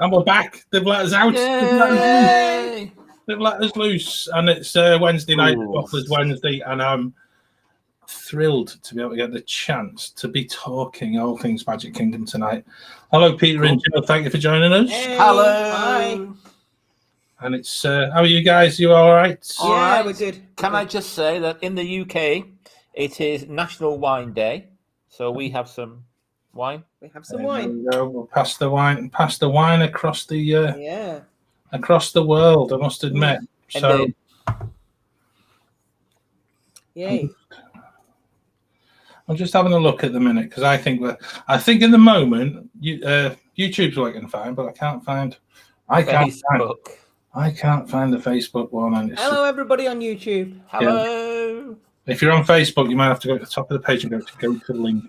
And we're back. They've let us out. Yay! They've let us loose. And it's Wednesday night, Wafflers Wednesday, and I'm thrilled to be able to get the chance to be talking all things Magic Kingdom tonight. Hello, Peter and Joe. Thank you for joining us. Hey, hello. Hi. And it's how are you guys? You all right? Yeah, we're good. Can I just say that in the UK, it is National Wine Day, so we have some wine. We have some wine. We'll pass the wine across the across the world. I must admit. So, yay! I'm just having a look at the minute because I think in the moment YouTube's working fine, but I can't find the Facebook one. And hello, everybody on YouTube. Hello. If you're on Facebook, you might have to go to the top of the page and go to the link.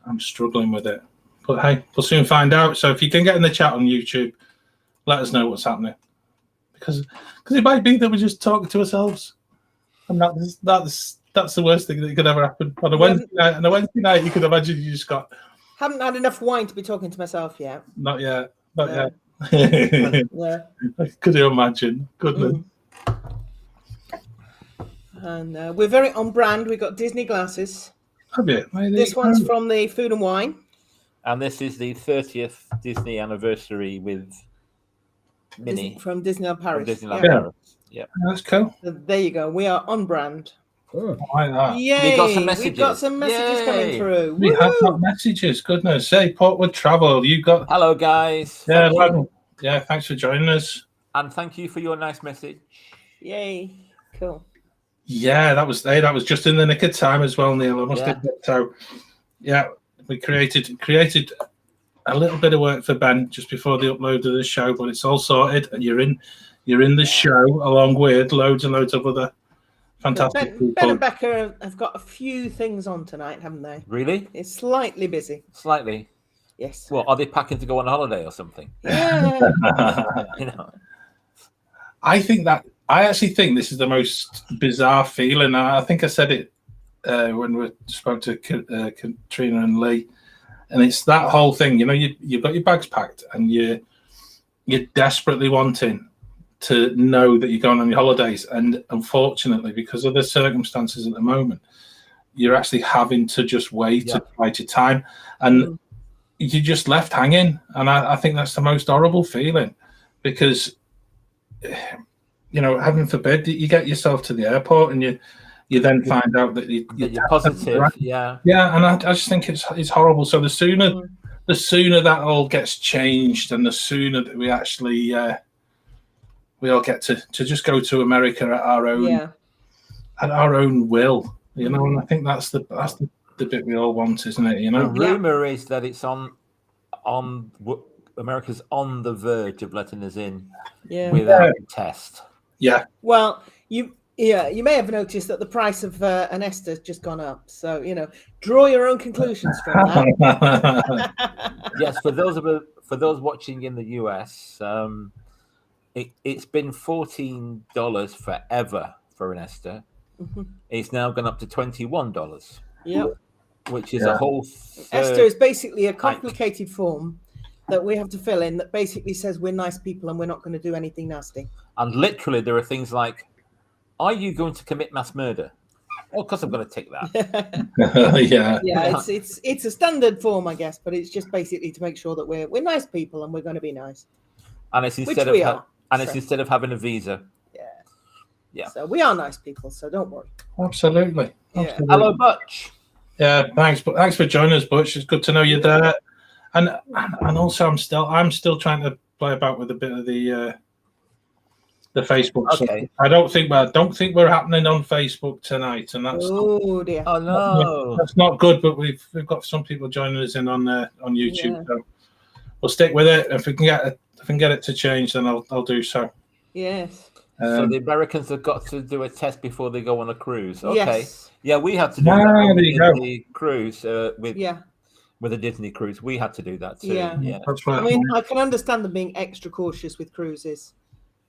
I'm struggling with it, but hey, we'll soon find out. So if you can get in the chat on YouTube, let us know what's happening, because it might be that we're just talking to ourselves, and that's the worst thing that could ever happen on a Wednesday night. On a Wednesday night, you could imagine you just haven't had enough wine to be talking to myself yet. Not yet. Yeah. Could you imagine? Goodness. And we're very on brand. We've got Disney glasses. Have you? This one's from the Food and Wine. And this is the 30th Disney anniversary with Minnie. From Disneyland Paris. Paris. Yeah. That's cool. So there you go. We are on brand. Oh, I like that. Yay! We got some messages. We've got some messages coming through. We have got messages. Goodness, say Portwood Travel. You got. Hello, guys. Yeah, thanks for joining us. And thank you for your nice message. Yay! Cool. Yeah, that was just in the nick of time as well, Neil. I must admit. So, yeah, we created a little bit of work for Ben just before the upload of the show, but it's all sorted, and you're in the show along with loads and loads of other fantastic people. Ben and Becca have got a few things on tonight, haven't they? Really? It's slightly busy. Slightly. Yes. Well, are they packing to go on holiday or something? Yeah. I actually think this is the most bizarre feeling. I think I said it when we spoke to Katrina and Lee, and it's that whole thing. You know, you've got your bags packed, and you're desperately wanting to know that you're going on your holidays, and unfortunately, because of the circumstances at the moment, you're actually having to just wait to bide your time, and you're just left hanging. And I think that's the most horrible feeling, because heaven forbid that you get yourself to the airport and you then find out that you're positive, right? And I just think it's horrible. So the sooner that all gets changed, and the sooner that we actually we all get to just go to America at our own will, and I think that's the bit we all want, isn't it? The rumor is that it's on America's on the verge of letting us in without a test. Yeah. Well, you may have noticed that the price of an Esther has just gone up. So, draw your own conclusions from that. Yes, for those watching in the US, it's been $14 forever for an Esther. Mm-hmm. It's now gone up to $21. Yep. Which is a whole Esther is basically a complicated form that we have to fill in that basically says we're nice people and we're not going to do anything nasty. And literally there are things like, are you going to commit mass murder? Well, of course I'm going to tick that. Yeah, it's a standard form, I guess, but it's just basically to make sure that we're nice people and we're going to be nice. And it's instead of having a visa. Yeah. So we are nice people, so don't worry. Absolutely. Yeah. Hello, Butch. Yeah, thanks for joining us, Butch. It's good to know you're there. And also I'm still trying to play about with a bit of the Facebook stuff. I don't think we're happening on Facebook tonight, and that's dear. Oh no, that's not good. But we've got some people joining us in on YouTube, so we'll stick with it. If we can get it to change, then I'll do so. Yes. So the Americans have got to do a test before they go on a cruise. Okay. Yes. Yeah, we had to do that with the cruise with a Disney cruise. We had to do that too. Yeah. That's right. I mean, I can understand them being extra cautious with cruises.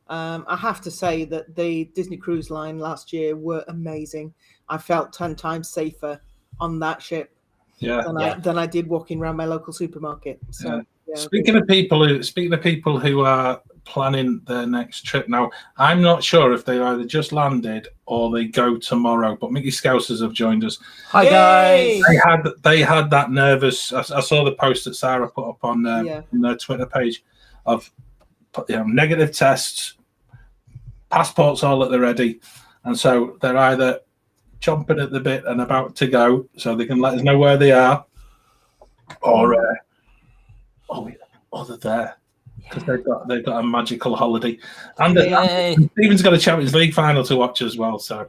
I have to say that the Disney Cruise Line last year were amazing. I felt 10 times safer on that ship than I did walking around my local supermarket. So speaking of people who are planning their next trip now, I'm not sure if they either just landed or they go tomorrow. But Mickey Scousers have joined us. Hi Yay! guys. They had that nervous. I saw the post that Sarah put up on their Twitter page of negative tests, passports all at the ready, and so they're either chomping at the bit and about to go, so they can let us know where they are, or they're there because they've got a magical holiday, and Stephen's got a Champions League final to watch as well. So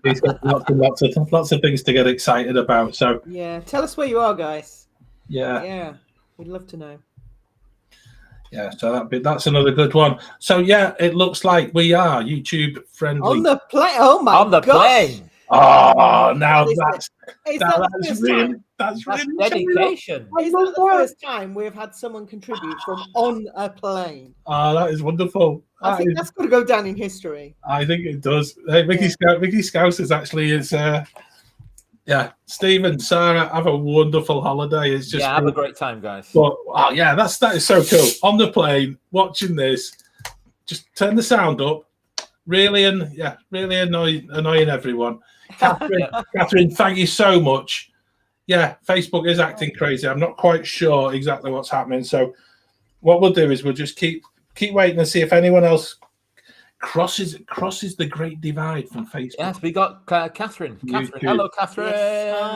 he's got lots of things to get excited about. So tell us where you are, guys. Yeah, we'd love to know. Yeah, so that's another good one. So it looks like we are YouTube friendly on the plane. Oh my! On the plane. Oh, now that's really dedication. Is that the first time we've had someone contribute from on a plane? Oh, that is wonderful. I think that's got to go down in history. I think it does. Hey, Mickey Scouse is actually Stephen, Sarah, have a wonderful holiday. It's just have a great time, guys. But that is so cool. On the plane, watching this, just turn the sound up. Really annoying everyone. Catherine, thank you so much. Yeah, Facebook is acting crazy. I'm not quite sure exactly what's happening. So what we'll do is we'll just keep waiting and see if anyone else crosses the great divide from Facebook. Yes, we got Catherine. Hello, Catherine.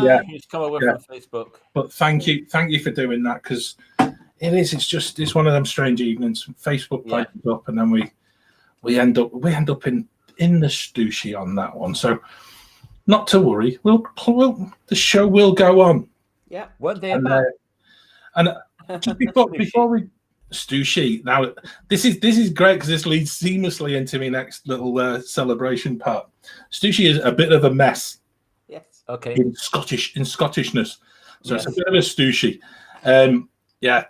Yes. She's come over from Facebook. But thank you for doing that, because it's one of them strange evenings. Facebook plays up, and then we end up in the stooshy on that one. So not to worry. The show will go on. Yeah. One day and just before we stooshy. Now this is great because this leads seamlessly into my next little celebration part. Stooshy is a bit of a mess. Yes. Okay. In Scottishness. So it's a bit of a stooshy. There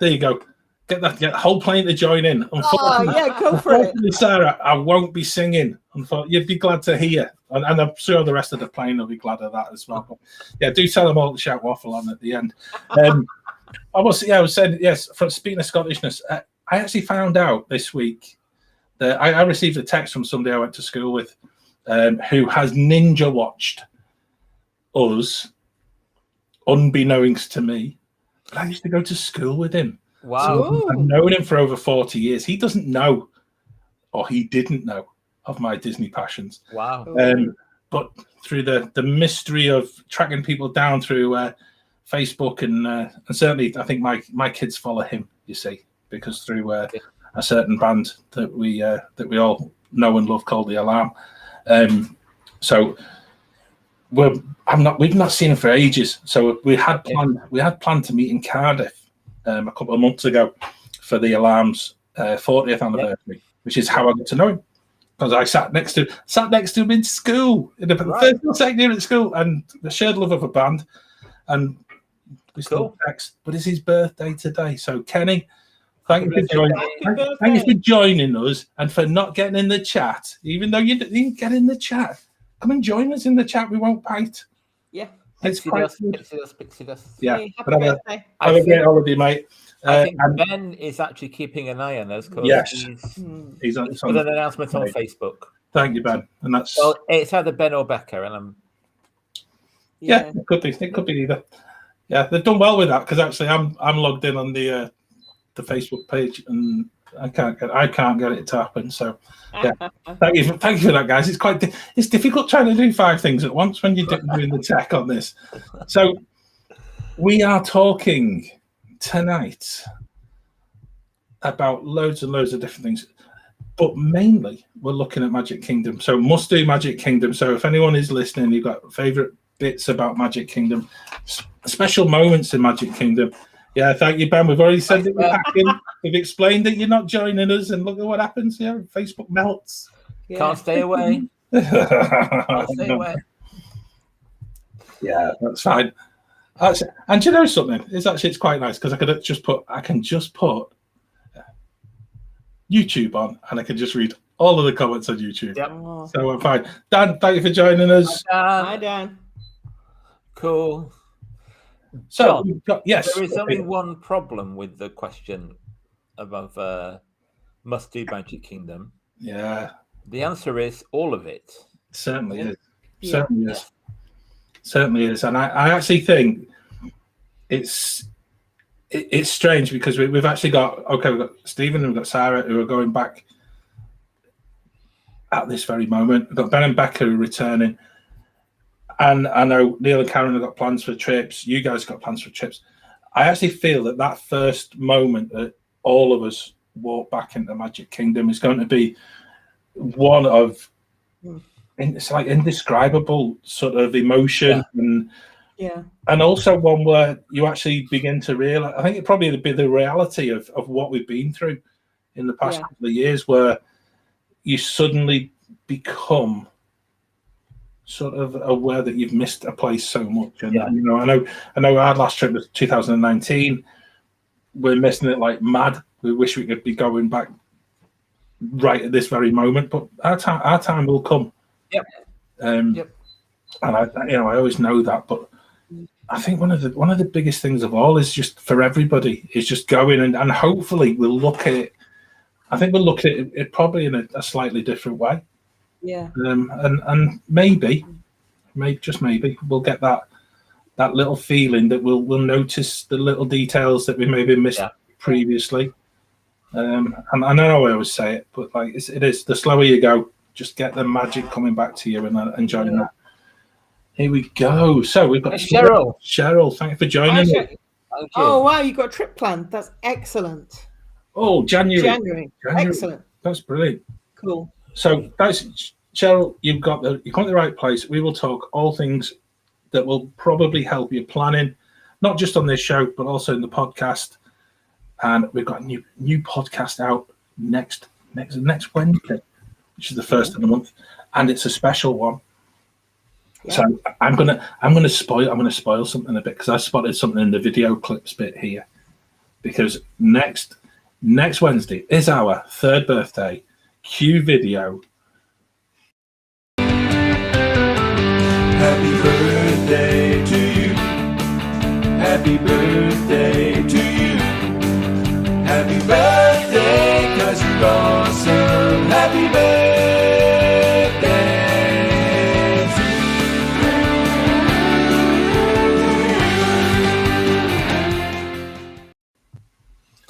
you go. Get the whole plane to join in. Unfortunately, go for it. Sarah, I won't be singing. You'd be glad to hear. And I'm sure the rest of the plane will be glad of that as well. But do tell them all to shout waffle on at the end. I was saying, yes, from speaking of Scottishness, I actually found out this week that I received a text from somebody I went to school with who has ninja watched us, unbeknownst to me. But I used to go to school with him. Wow. So I've known him for over 40 years. He doesn't know, or he didn't know, of my Disney passions. Wow. But through the mystery of tracking people down through Facebook and certainly I think my kids follow him, you see, because through a certain band that we all know and love called The Alarm. So we've not seen him for ages. So we had planned to meet in Cardiff a couple of months ago for The Alarm's 40th anniversary, which is how I got to know him. Because I sat next to him in school, in the first or second year at school, and the shared love of a band, and we still text. But it's his birthday today, so Kenny, thank you for joining us and for not getting in the chat. Even though you didn't get in the chat, come and join us in the chat. We won't bite. Yeah, it's quite good. Yeah, hey, happy birthday. Have a great holiday, mate. I think Ben is actually keeping an eye on us because he's put an announcement on Facebook. Thank you, Ben. And that's it's either Ben or Becca, and I'm it could be either. Yeah, they've done well with that because actually I'm logged in on the Facebook page and I can't get it to happen. So thank you for that, guys. It's difficult trying to do 5 things at once when you're doing the tech on this. So we are talking tonight about loads and loads of different things, but mainly we're looking at Magic Kingdom. So must do Magic Kingdom. So if anyone is listening, you've got favorite bits about Magic Kingdom, special moments in Magic Kingdom. Yeah, thank you, Ben. We've already said that we're packing. We've explained that you're not joining us, and look at what happens here. Facebook melts. Yeah. Can't stay away. Can't stay away. Yeah, that's fine. And do you know something? It's quite nice because I can just put YouTube on, and I can just read all of the comments on YouTube. Yep. So I'm fine. Dan, thank you for joining us. Hi, Dan. Cool. So John, we've got, yes, there is only one problem with the question of must do Magic Kingdom. Yeah, The answer is all of it. certainly is. Yeah. Certainly is. Certainly is. And I actually think it's strange because we've actually got we've got Stephen and we've got Sarah who are going back at this very moment. We've got Ben and Becca who are returning. And I know Neil and Karen have got plans for trips. You guys have got plans for trips. I actually feel that first moment that all of us walk back into Magic Kingdom is going to be one of it's like indescribable sort of emotion and also one where you actually begin to realize. I think it probably would be the reality of what we've been through in the past couple of years, where you suddenly become sort of aware that you've missed a place so much. And you know, I know our last trip was 2019. We're missing it like mad. We wish we could be going back right at this very moment, but our time will come. And I always know that, but I think one of the biggest things of all is just for everybody is just going and hopefully we'll look at it. I think we'll look at it probably in a slightly different way. Yeah. And maybe we'll get that little feeling that we'll notice the little details that we maybe missed previously. And I know I always say it, but like it is the slower you go, just get the magic coming back to you and enjoying that. Here we go. So we've got Cheryl. Cheryl, thank you for joining me. Oh wow, you've got a trip planned. That's excellent. Oh, January. Excellent. That's brilliant. Cool. So that's Cheryl, you've got the right place. We will talk all things that will probably help you planning, not just on this show, but also in the podcast. And we've got a new podcast out next Wednesday, which is the first of the month, and it's a special one. Yeah. So I'm gonna spoil something a bit because I spotted something in the video clips bit here. Because next Wednesday is our 3rd birthday. Cue video. Happy birthday to you. Happy birthday to you. Happy birthday, 'cause you're awesome. Happy birthday to you.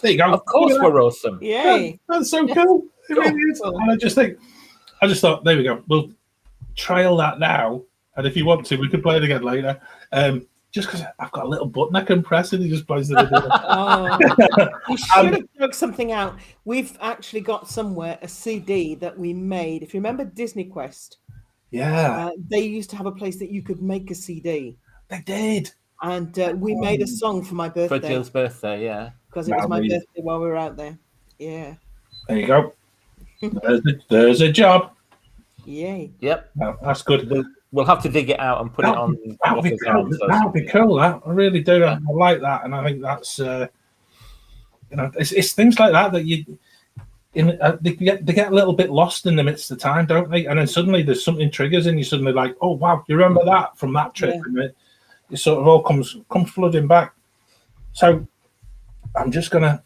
There you go. Of course we're awesome. Yay. That's so cool. It really is. And I just thought, there we go. We'll trail that now. And if you want to, we could play it again later. Just because I've got a little button I can press and he just plays the video. You should have worked something out. We've actually got somewhere a CD that we made. If you remember Disney Quest, they used to have a place that you could make a CD. They did. And we made a song for my birthday. For Jill's birthday, yeah. Because it was my birthday while we were out there. Yeah. There you go. There's a job. Yay. Yep. No, that's good. We'll have to dig it out and put it on. That would be cool. That would be cool. I really do. Yeah. I like that, and I think that's it's things like that they get a little bit lost in the midst of time, don't they? And then suddenly there's something triggers, and you're suddenly like, oh wow, you remember that from that trip, and it sort of all comes flooding back. So I'm just gonna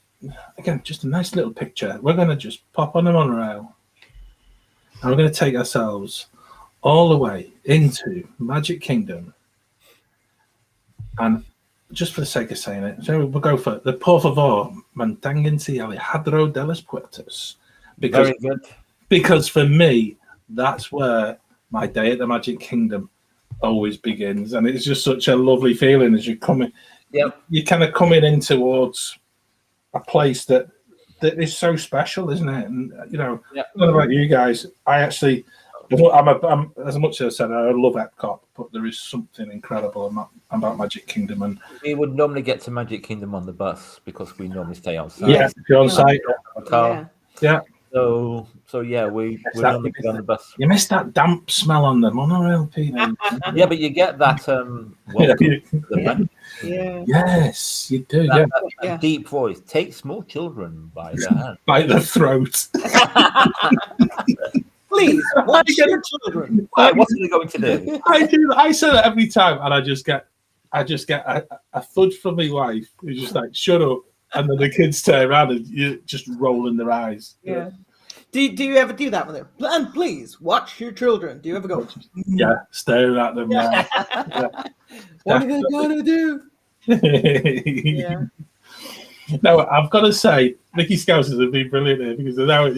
just a nice little picture. We're gonna just pop on the monorail, and we're gonna take ourselves all the way into Magic Kingdom. And just for the sake of saying it, so we'll go for the por favor, manténganse alejado de los puertos. Very good. Because for me, that's where my day at the Magic Kingdom always begins. And it's just such a lovely feeling as you're coming. Yep. You're kind of coming in towards a place that is so special, isn't it? And, I don't know about you guys. I'm as much as I said, I love Epcot, but there is something incredible about Magic Kingdom. And we would normally get to Magic Kingdom on the bus because we normally stay on site. Yeah, if you're on site. Yeah. So we normally get on the bus. You miss that damp smell on the monorail, Peter. Yeah, but you get that. Yes, you do. That deep voice. Take small children by the hand, by the throat. Please, watch your children. What are they going to do? I do. I say that every time, and I just get I just get a thud from my wife who's just like, shut up. And then the kids turn around and you're just rolling their eyes. Yeah. Do you ever do that with them? And please watch your children. Do you ever go? Yeah, staring at them. Yeah. What are they gonna do? Yeah. No, I've got to say, Mickey Scousers have been brilliant here because they're now,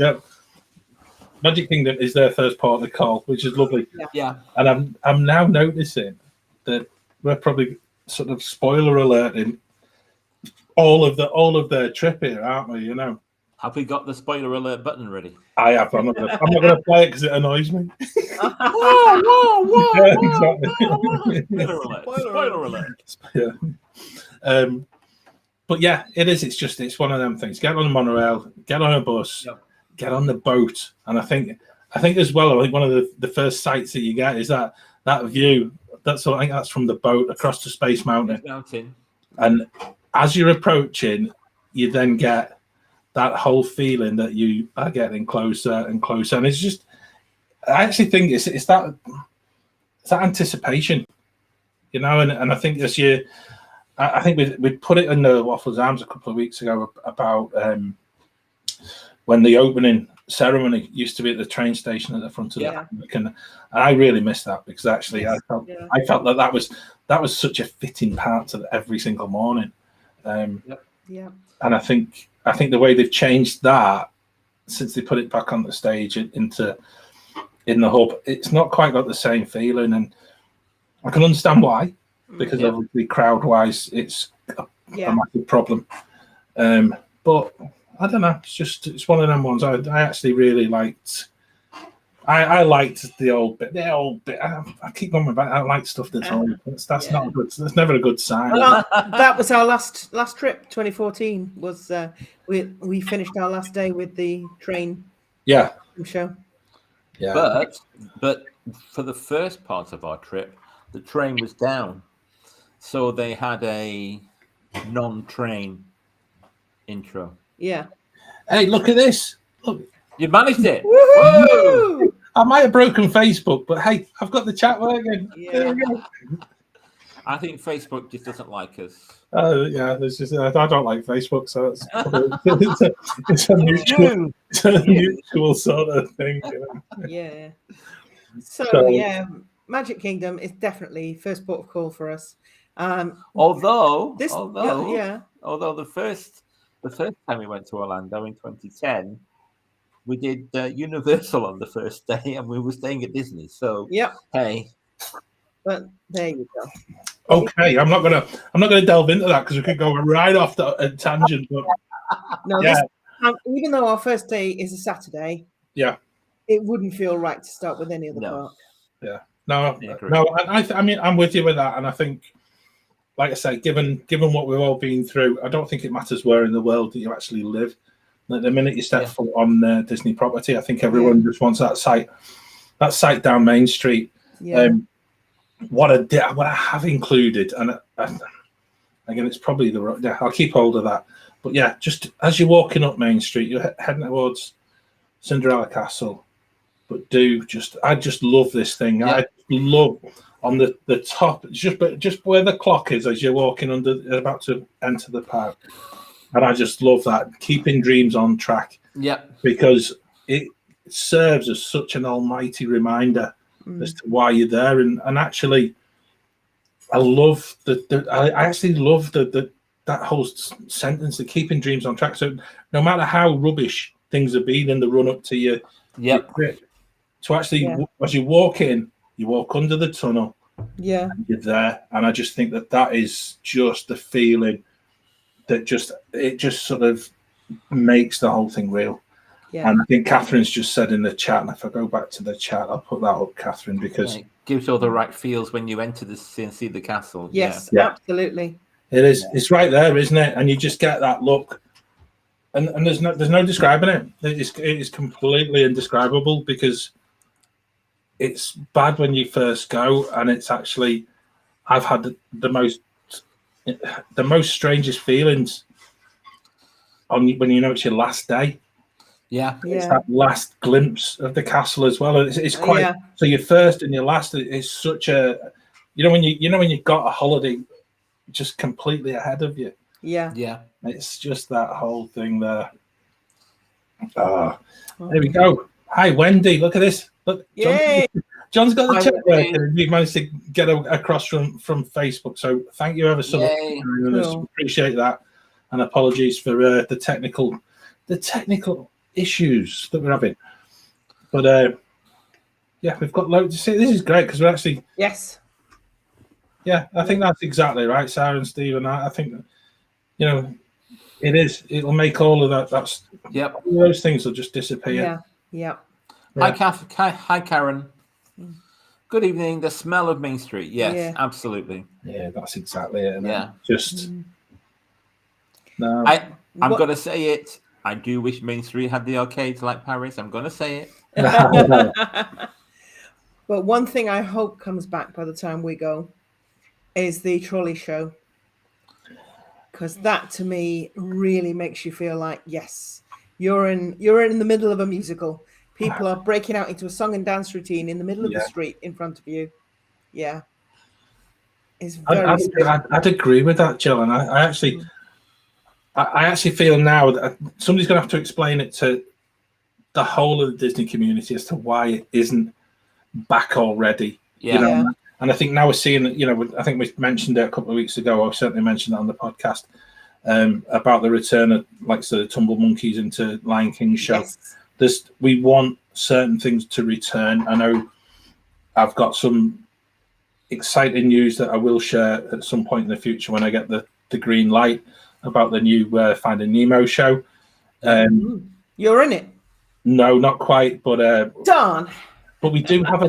Magic Kingdom is their first port of call, which is lovely. Yeah. And I'm now noticing that we're probably sort of spoiler alerting all of their trip here, aren't we? You know. Have we got the spoiler alert button ready? I have. I'm not gonna play it because it annoys me. Whoa! Yeah, exactly. Spoiler alert! Spoiler alert! Yeah. But yeah, it is. It's one of them things. Get on the monorail, get on a bus, get on the boat, and I think as well. I think one of the first sights that you get is that view. I think that's from the boat across the Space Mountain. And as you're approaching, you then get that whole feeling that you are getting closer and closer, and it's just. I actually think it's that anticipation, you know, and I think this year. I think we put it in the Wafflers Arms a couple of weeks ago about when the opening ceremony used to be at the train station at the front of the park, and I really missed that because actually I felt that was such a fitting part of every single morning. And I think the way they've changed that since they put it back on the stage in the hub, it's not quite got the same feeling, and I can understand why. Because obviously crowd-wise, it's a massive problem. But I don't know. It's one of them ones. I actually really liked. I liked the old bit. I keep going back. I like stuff that's old. That's not good. That's never a good sign. Well, that was our last trip. 2014 was. We finished our last day with the train. Yeah. Show. Yeah. But for the first part of our trip, the train was down. So they had a non-train intro. Yeah. Hey, look at this. Look. You managed it. Woo! I might have broken Facebook, but hey, I've got the chat working. Yeah. There we go. I think Facebook just doesn't like us. Yeah, there's just I don't like Facebook, so it's a mutual sort of thing. You know? Yeah. So yeah, Magic Kingdom is definitely first port of call for us. Although the first time we went to Orlando in 2010, we did Universal on the first day, and we were staying at Disney. So hey, but there you go. Okay, I'm not gonna delve into that because we could go right off the tangent. But no, even though our first day is a Saturday, it wouldn't feel right to start with any other park. Yeah, no. I mean, I'm with you with that, and I think. Like I say, given what we've all been through, I don't think it matters where in the world that you actually live. Like the minute you step foot on Disney property, I think everyone just wants that site down Main Street. Yeah. What I have included, and again, it's probably I'll keep hold of that. But yeah, just as you're walking up Main Street, you're heading towards Cinderella Castle. But I just love this thing. Yeah. I love. On the top, just where the clock is as you're walking about to enter the park, and I just love that, keeping dreams on track. Yeah, because it serves as such an almighty reminder as to why you're there, and actually, I love I actually love that whole sentence, the keeping dreams on track. So no matter how rubbish things have been in the run up to your trip, to actually as you walk in. You walk under the tunnel, and you're there, and I just think that is just the feeling that it just sort of makes the whole thing real. Yeah. And I think Catherine's just said in the chat, and if I go back to the chat, I'll put that up, Catherine, because it gives you all the right feels when you enter and see the castle. Yes, absolutely. It is. Yeah. It's right there, isn't it? And you just get that look, and there's no describing it. It is completely indescribable because. It's bad when you first go, and it's actually I've had the most strangest feelings when you know it's your last day. Yeah, it's that last glimpse of the castle as well. It's quite so your first and your last is such a when you've got a holiday just completely ahead of you. Yeah. Yeah. It's just that whole thing there. There we go. Hi, Wendy. Look at this. Look, John's got the Hi, chat Wendy. working, and we've managed to get across from Facebook. So thank you ever so much. Cool. Appreciate that, and apologies for the technical issues that we're having. But yeah, we've got loads to see. This is great because we're actually I think that's exactly right, Sarah and Steve. And I think it is. It'll make all of that. That's all those things will just disappear. Yeah. Hi, hi, Karen. Good evening. The smell of Main Street. Yes, absolutely. Yeah, that's exactly it. Yeah. Just no. I'm gonna say it. I do wish Main Street had the arcades like Paris. I'm gonna say it. But one thing I hope comes back by the time we go is the trolley show, because that to me really makes you feel like, yes, you're in the middle of a musical. People are breaking out into a song and dance routine in the middle of the street in front of you. Yeah, it's very. I'd agree with that, Jill, and I actually feel now that somebody's going to have to explain it to the whole of the Disney community as to why it isn't back already. And I think now we're seeing that. I think we mentioned it a couple of weeks ago. I certainly mentioned it on the podcast about the return of the Tumble Monkeys into Lion King's show. Yes. We want certain things to return. I know I've got some exciting news that I will share at some point in the future when I get the green light about the new Finding Nemo show. You're in it? No, not quite, but darn. But we do have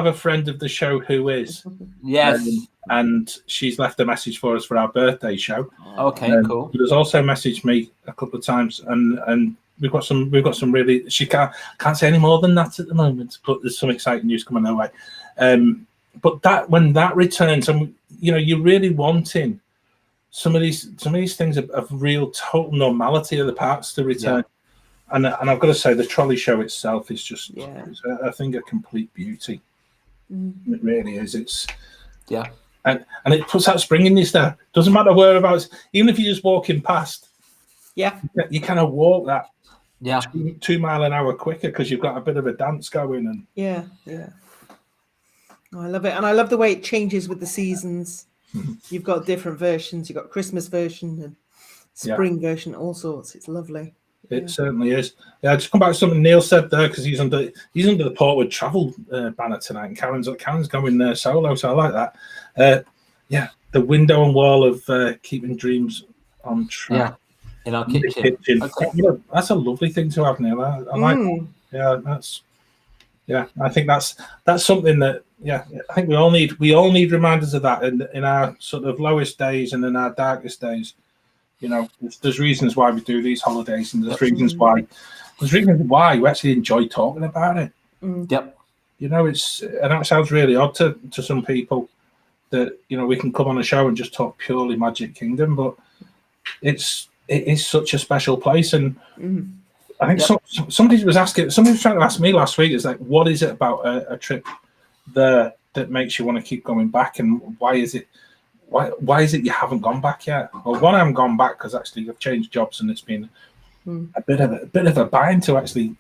a friend of the show who is. Yes. And she's left a message for us for our birthday show. Okay, cool. But has also messaged me a couple of times, and we've got some really. She can't say any more than that at the moment, but there's some exciting news coming our way. But when that returns, and you're really wanting some of these things of real total normality of the parks to return. Yeah. And I've got to say, the trolley show itself is just, I think, a complete beauty. It really is. It's and it puts that spring in your step. Doesn't matter whereabouts, even if you're just walking past. Yeah, you kind of walk that 2 mile an hour quicker because you've got a bit of a dance going. And Oh, I love it, and I love the way it changes with the seasons. You've got different versions. You've got Christmas version and spring version, all sorts. It's lovely. It certainly is. Yeah, just come back to something Neil said there because he's under the Portwood Travel banner tonight, and Karen's going there solo, so I like that. The window and wall of keeping dreams on track. Yeah, in our kitchen. Okay. That's a lovely thing to have, Neil. I like that. Yeah, that's. Yeah, I think that's something that I think we all need reminders of that in our sort of lowest days and in our darkest days. There's reasons why we do these holidays, and there's reasons why we actually enjoy talking about it. Yep. And that sounds really odd to some people that we can come on a show and just talk purely Magic Kingdom, but it is such a special place. And I think somebody was trying to ask me last week, is like, what is it about a trip there that makes you want to keep going back, and why is it you haven't gone back yet? Well, one, I haven't gone back because actually I've changed jobs, and it's been a bit of a bind to actually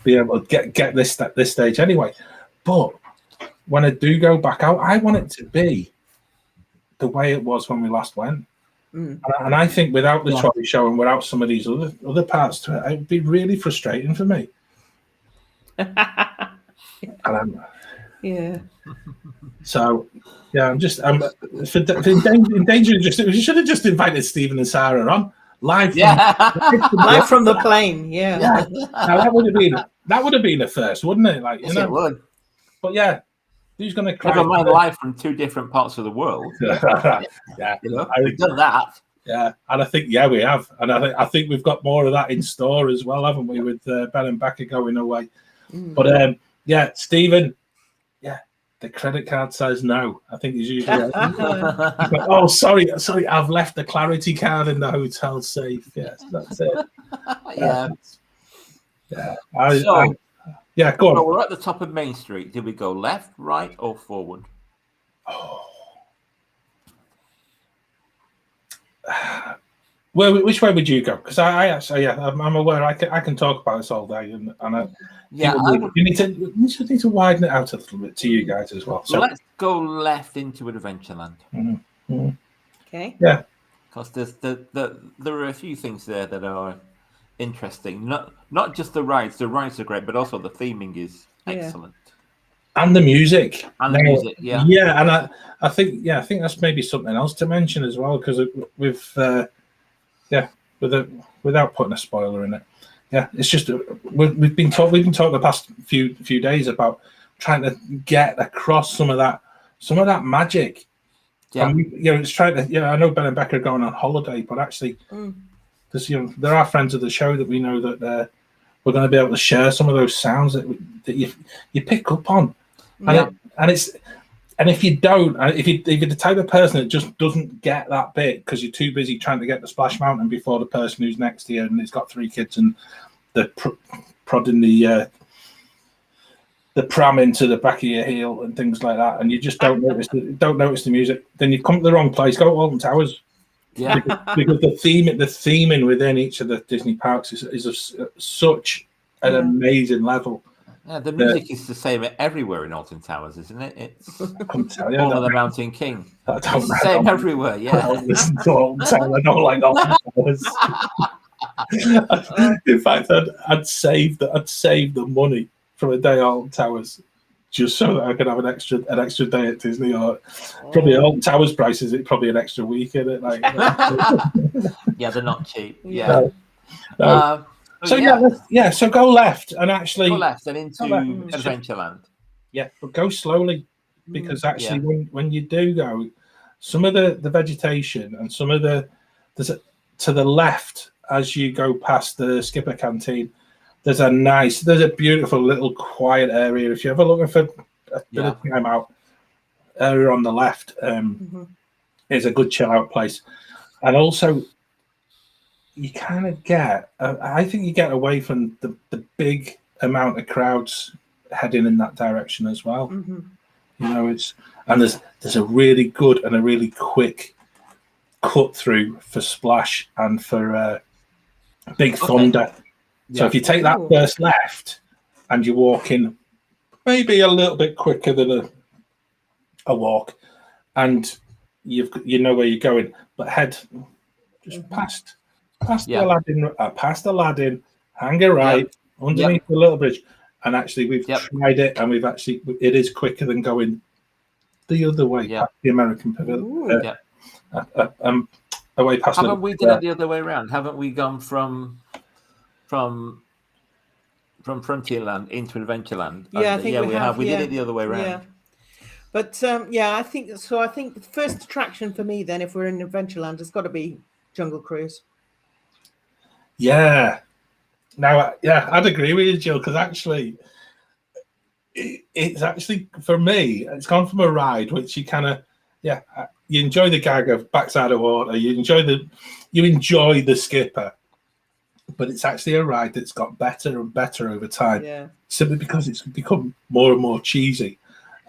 be able to get this at this stage anyway. But when I do go back out, I want it to be the way it was when we last went. And I think without the trolley show and without some of these other parts to it, it would be really frustrating for me. So I'm just in danger of just. We should have just invited Stephen and Sarah on live from the plane. Yeah. Now, that would have been a first, wouldn't it? It would. But who's going to cry? Never mind live from two different parts of the world. We've done that. Yeah, and I think we have, and I think we've got more of that in store as well, haven't we? With Ben and Becca going away. But Stephen. The credit card says no. I think he's usually. Oh, sorry. I've left the Clarity card in the hotel safe. Yes, that's it. Go on. Well, we're at the top of Main Street. Did we go left, right, or forward? Which way would you go? Because I actually, I'm aware I can talk about this all day, and you need to widen it out a little bit to you guys as well. So let's go left into Adventureland. Okay. Yeah. Because there are a few things there that are interesting. Not just the rides. The rides are great, but also the theming is excellent. And the music. And the music, yeah. Yeah, and I think that's maybe something else to mention as well, because without putting a spoiler in it. Yeah, it's just we've been talking the past few days about trying to get across some of that magic. Yeah, and it's trying to. I know Ben and Becca are going on holiday, but actually, there are friends of the show that we know that we're going to be able to share some of those sounds that you pick up on, and if you don't, if you're the type of person that just doesn't get that bit because you're too busy trying to get the Splash Mountain before the person who's next to you and it's got 3 kids and they're prodding the pram into the back of your heel and things like that, and you just don't notice the music, then you come to the wrong place. Go to Alton Towers, because the theming within each of the Disney parks is of such an amazing level. Yeah, the music is the same everywhere in Alton Towers, isn't it? It's you, All of the Mountain King. It's the same everywhere. Yeah. I don't listen to Alton Towers. I don't like Alton Towers. In fact, I'd save the money from a day at Alton Towers just so that I could have an extra day at Disney, or probably Alton Towers prices. It's probably an extra week in it. Like, yeah, they're not cheap. Yeah. No. So go left and actually go left and into Adventureland. Yeah, but go slowly, because actually when you do go, some of the vegetation and some of to the left as you go past the Skipper Canteen, there's a beautiful little quiet area. If you're ever looking for a bit of time out, area on the left is a good chill out place. And also, you kind of I think you get away from the big amount of crowds heading in that direction as well. There's a really good and a really quick cut through for Splash and for Big Thunder. So if you take that first left and you're walking maybe a little bit quicker than a walk, and you know where you're going, but head just past the Aladdin, hang a right underneath the little bridge, and actually we've tried it, and it is quicker than going the other way past the American Pavilion. Away past. Haven't we done it the other way around? Haven't we gone from Frontierland into Adventureland? Yeah, I think we have. We did it the other way around. Yeah. But I think so. I think the first attraction for me, then, if we're in Adventureland, has got to be Jungle Cruise. Yeah. Now, I'd agree with you, Jill, because actually, it's actually, for me, it's gone from a ride which you kind of, you enjoy the gag of backside of water, you enjoy the skipper, but it's actually a ride that's got better and better over time, simply because it's become more and more cheesy.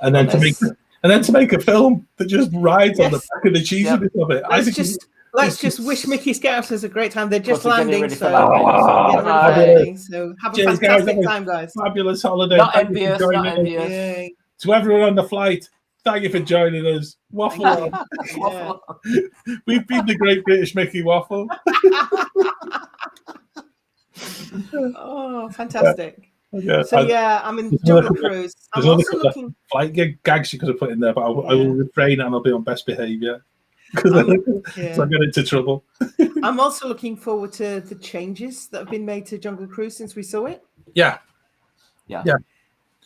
And then to make a film that just rides on the back of the cheesiness of it. Let's just wish Mickey Scouse has a great time. They're just landing, so have a fantastic time, guys. Fabulous holiday. Not envious. To everyone on the flight, thank you for joining us. Waffle on. We've been the Great British Mickey Waffle. Oh, fantastic. I'm in Jungle Cruise. I'm also looking flight gags you could have put in there, but I will refrain and I'll be on best behaviour because I get into trouble. I'm also looking forward to the changes that have been made to Jungle Cruise since we saw it. Yeah.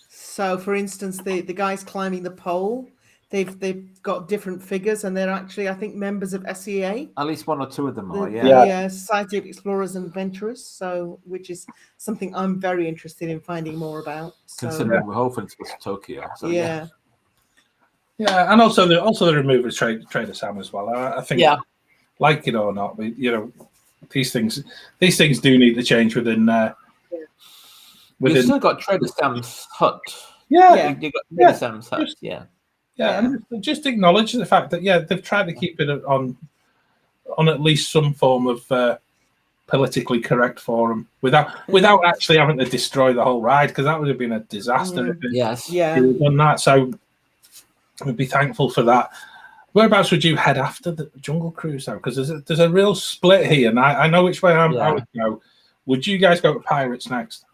So, for instance, the guys climbing the pole, they've got different figures, and they're actually, I think, members of SEA. At least one or two of them are, the Society of Explorers and Adventurers. So, which is something I'm very interested in finding more about. Considering we're hoping to go to Tokyo. So yeah, and also the removal of Trader Sam as well. I think, like it or not, these things do need to change within. You've still got Trader Sam's hut. You've got Trader Sam's hut. And just acknowledge the fact that they've tried to keep it on on at least some form of politically correct forum without actually having to destroy the whole ride, because that would have been a disaster. Yes. Yeah. If you'd done that. So we'd be thankful for that. Whereabouts would you head after the Jungle Cruise, though? Because there's a real split here, and I know which way I would go. Would you guys go to Pirates next?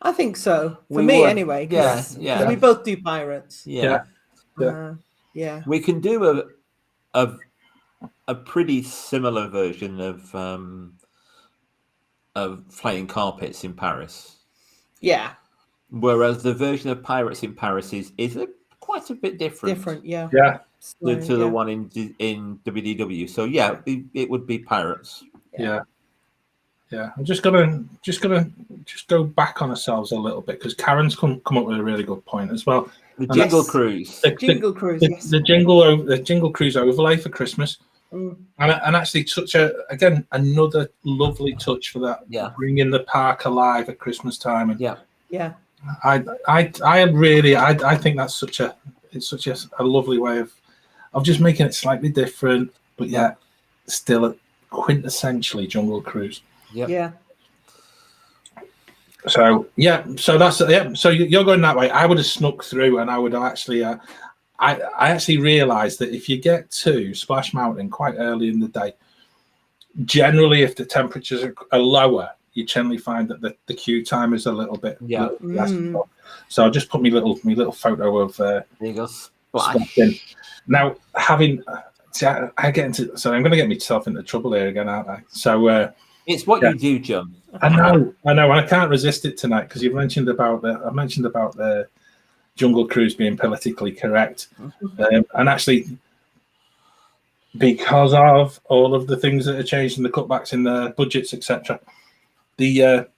I think so. For We me, would. anyway. Yeah, 'Cause yeah. we both do Pirates. Yeah. Yeah. We can do a pretty similar version of Flying Carpets in Paris. Yeah. Whereas the version of Pirates in Paris is quite a bit different. Yeah. Yeah. To the one in WDW. So yeah, it would be Pirates. Yeah. I'm just gonna go back on ourselves a little bit, because Karen's come up with a really good point as well. The Jingle Cruise. The Jingle Cruise overlay for Christmas. And actually another lovely touch for that. Yeah. Bringing the park alive at Christmas time. And Yeah. I think that's such a lovely way of just making it slightly different, but yet still a quintessentially Jungle Cruise. Yep. Yeah. So that's so you're going that way. I would have snuck through, and I would have actually I actually realized that if you get to Splash Mountain quite early in the day, generally if the temperatures are lower, you generally find that the queue time is a little bit less. So I'll just put my little photo of there you go. Splash in. Now I'm going to get myself into trouble here again, aren't I? So it's what you do, John. I know, and I can't resist it tonight, because you've mentioned about the Jungle Cruise being politically correct, and actually because of all of the things that are changed and the cutbacks in the budgets, etc. The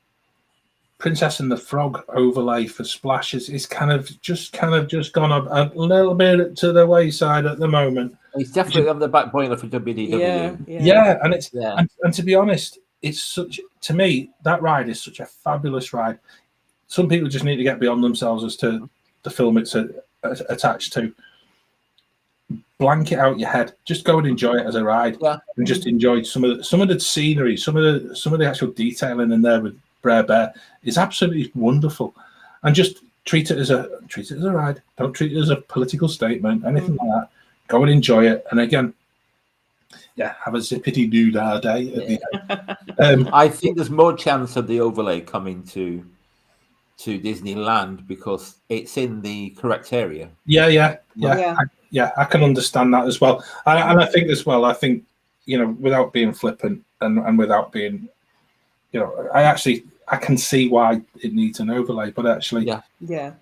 Princess and the Frog overlay for Splash is kind of just gone a little bit to the wayside at the moment. It's definitely on the back burner for WDW. Yeah, and to be honest, to me that ride is such a fabulous ride. Some people just need to get beyond themselves as to the film it's attached to. Blank it out your head. Just go and enjoy it as a ride, and just enjoy some of the scenery, some of the actual detailing in there with Brer Bear is absolutely wonderful. And just treat it as a ride. Don't treat it as a political statement, anything like that. Go and enjoy it. And again, have a zippity doo dah day at the end. I think there's more chance of the overlay coming to Disneyland because it's in the correct area. I can understand that as well. And I think as well, without being flippant and without being, I can see why it needs an overlay, but actually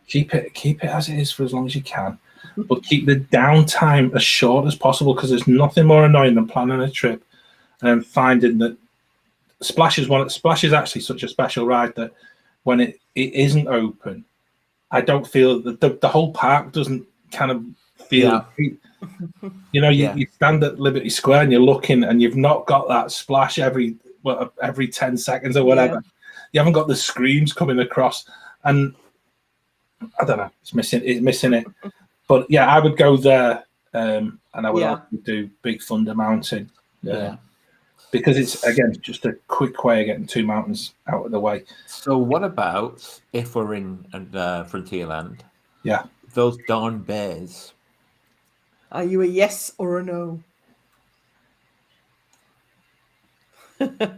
keep it as it is for as long as you can. But keep the downtime as short as possible, because there's nothing more annoying than planning a trip and finding that Splash is actually such a special ride that when it isn't open, I don't feel that the whole park doesn't kind of feel. You stand at Liberty Square and you're looking, and you've not got that splash every 10 seconds or whatever. You haven't got the screams coming across, and I don't know, it's missing it. But I would go there, and I would also do Big Thunder Mountain, because it's again just a quick way of getting two mountains out of the way. So what about if we're in Frontierland? Yeah, those darn bears. Are you a yes or a no?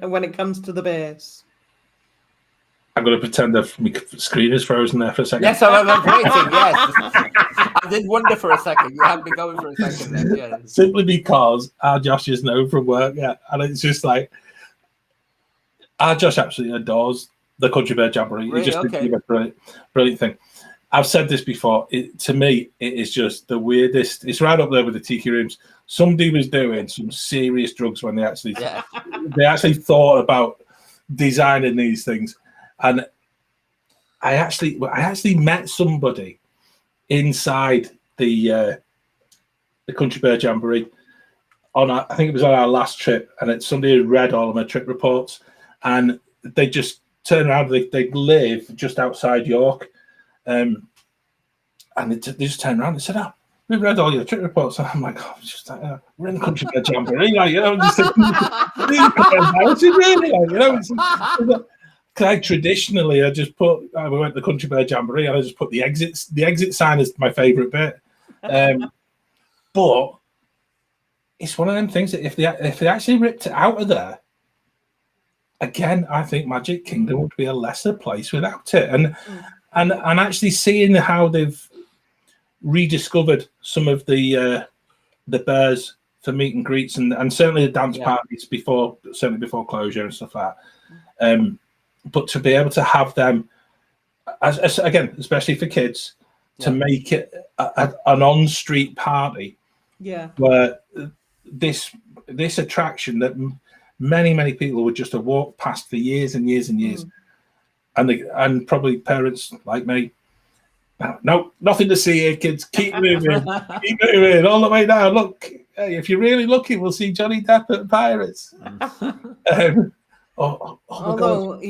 When it comes to the bears. I'm going to pretend that my screen is frozen there for a second. Yes, I'm waiting, yes. I did wonder for a second. You had me going for a second there, yeah. Simply because our Josh is known from work, and it's just like, our Josh absolutely adores the Country Bear Jamboree. Really? He just thinks it's a brilliant thing. I've said this before. To me, it is just the weirdest. It's right up there with the tiki rooms. Somebody was doing some serious drugs when they actually thought about designing these things. And I actually met somebody inside the Country Bear Jamboree I think it was on our last trip, and somebody had read all of my trip reports, and they just turned around. They live just outside York, and they just turned around and said, "Oh, we've read all your trip reports. And I'm like, oh, it's just like, we're in the country bed jamboree, like, you know, just really, like, you know, because I traditionally, we went to the country bed jamboree, and I just put the exit sign as my favourite bit. But it's one of them things that if they actually ripped it out of there, again, I think Magic Kingdom would be a lesser place without it. And actually seeing how they've rediscovered some of the bears for meet and greets and certainly the dance parties before closure and stuff like that. But to be able to have them, as again, especially for kids, to make it an on-street party, where this attraction that many people would just have walked past for years and years and years, and probably parents like me. No, nothing to see here, kids. Keep moving, keep moving all the way down. Look, hey, if you're really lucky, we'll see Johnny Depp at Pirates. Although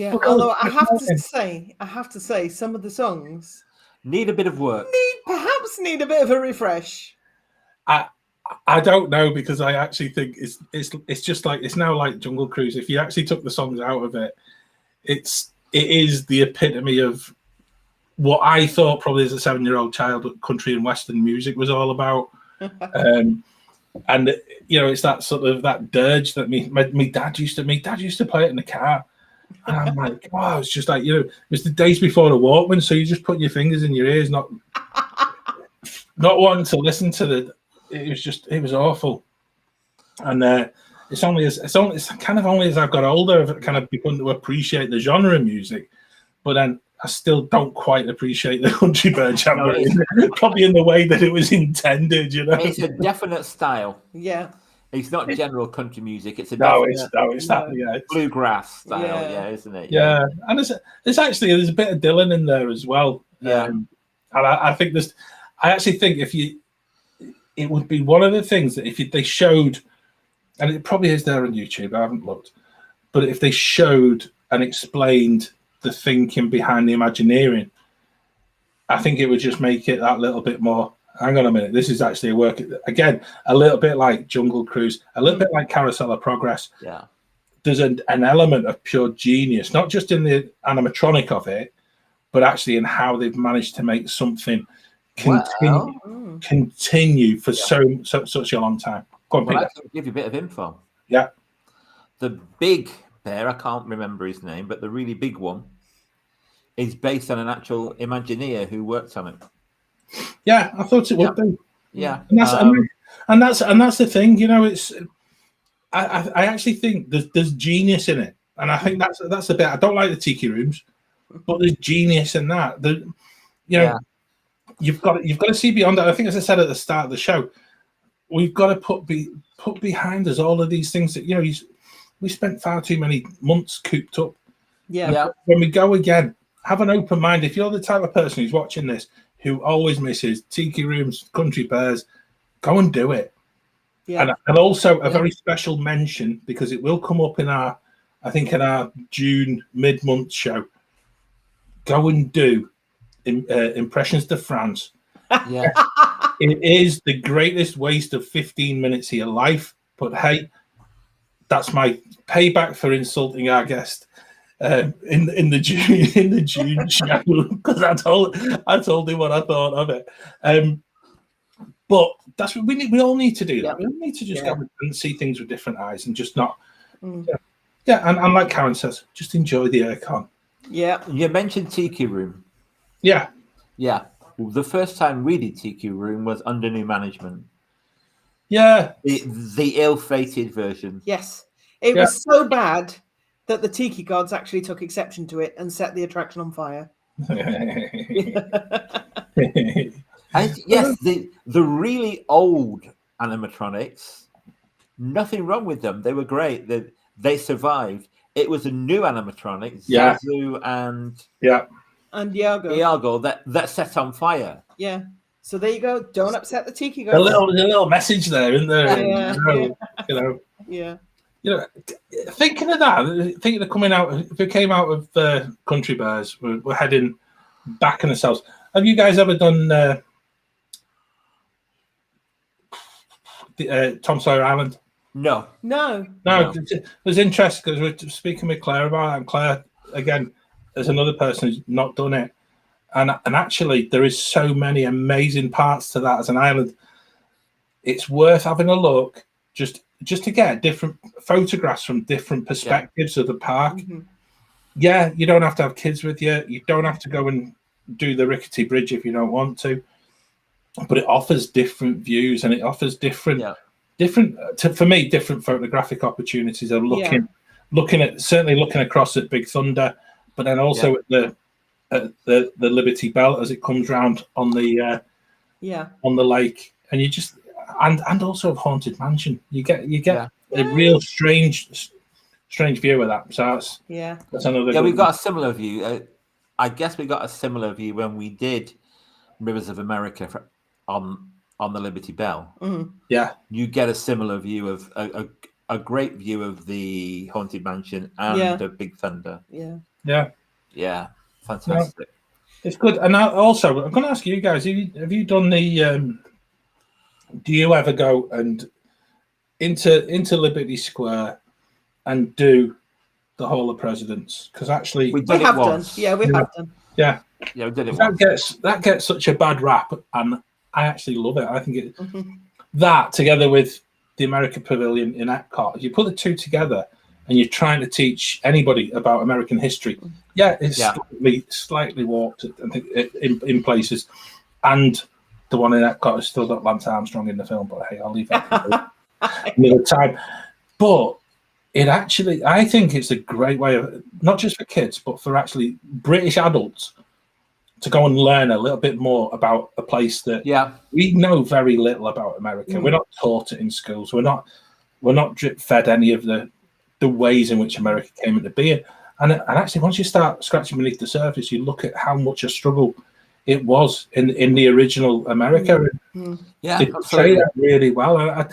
I have to say, some of the songs need a bit of work. Perhaps need a bit of a refresh. I don't know, because I actually think it's just like, it's now like Jungle Cruise. If you actually took the songs out of it, it is the epitome of what I thought probably as a 7-year-old child country and western music was all about. And you know, it's that sort of that dirge that my dad used to play it in the car, and I'm like, wow, it's just like, you know, it was the days before the Walkman, so you just put your fingers in your ears, not wanting to listen to it was awful. And it's kind of only as I've got older I've kind of begun to appreciate the genre of music, but then I still don't quite appreciate the country bird jamboree, probably in the way that it was intended. You know, it's a definite style. Yeah, it's not general country music. It's a bluegrass style. Isn't it? Yeah, and there's a bit of Dylan in there as well. Yeah, and I think I actually think it would be one of the things that if they showed, and it probably is there on YouTube. I haven't looked, but if they showed and explained the thinking behind the Imagineering, I think it would just make it that little bit more. Hang on a minute, this is actually a work again, a little bit like Jungle Cruise, a little bit like Carousel of Progress. Yeah, there's an element of pure genius, not just in the animatronic of it, but actually in how they've managed to make something continue for such a long time. Go on, Peter. I can give you a bit of info. Yeah, the big bear, I can't remember his name, but the really big one is based on an actual Imagineer who worked on it. Yeah, I thought it would be. Yeah, and that's the thing. You know, it's I actually think there's genius in it, and I think that's the bit. I don't like the tiki rooms, but there's genius in that. You've got to see beyond that. I think, as I said at the start of the show, we've got to put behind us all of these things that, you know, we spent far too many months cooped up. Yeah. When we go again, have an open mind. If you're the type of person who's watching this who always misses tiki rooms, country bears, go and do it. Yeah. And also a very special mention, because it will come up in our June mid-month show. Go and do Impressions de France. Yeah. It is the greatest waste of 15 minutes of your life, but hey, that's my payback for insulting our guest in the June show, because I told him what I thought of it. But that's what we all need to do. That we need to just go and see things with different eyes, and just not. And like Karen says, just enjoy the aircon. Yeah, you mentioned Tiki Room. Yeah. Well, the first time we did Tiki Room was under new management. Yeah, the ill-fated version. Yes, it was so bad that the Tiki gods actually took exception to it and set the attraction on fire. Yes, the really old animatronics, nothing wrong with them. They were great. They survived. It was a new animatronic, Zazu and Iago that set on fire. Yeah. So there you go. Don't upset the Tiki gods. A little message there, isn't there? You know. Yeah. You know, thinking of coming out, if it came out of Country Bears, we're heading back in ourselves. Have you guys ever done Tom Sawyer Island? No. It was interesting because we're speaking with Claire about it, and Claire, again, there's another person who's not done it. And actually, there is so many amazing parts to that as an island. It's worth having a look just to get different photographs from different perspectives of the park. Mm-hmm. Yeah, you don't have to have kids with you. You don't have to go and do the rickety bridge if you don't want to. But it offers different views, and it offers different photographic opportunities of looking across at Big Thunder, but then also at the Liberty Bell as it comes round on the lake, and you just and also of Haunted Mansion. You get a real strange view of that. So that's another. Yeah, we got a similar view. I guess we got a similar view when we did Rivers of America on the Liberty Bell. Mm-hmm. Yeah, you get a similar view of a great view of the Haunted Mansion and the Big Thunder. Yeah, fantastic. Yeah, it's good. And also, I'm going to ask you guys: have you done the? Do you ever go and into Liberty Square and do the Hall of Presidents? Because actually, we have done. Yeah, we have done. Yeah, we did it. That gets such a bad rap, and I actually love it. I think it that together with the American Pavilion in Epcot, if you put the two together and you're trying to teach anybody about American history, it's slightly warped, I think, in places. And the one in Epcot has still got Lance Armstrong in the film, but hey, I'll leave that for another time. But it actually, I think it's a great way of, not just for kids, but for actually British adults to go and learn a little bit more about a place that we know very little about America. We're not taught it in schools. We're not drip fed any of the ways in which America came into being. And actually, once you start scratching beneath the surface, you look at how much a struggle it was in the original America. They portray that really well. I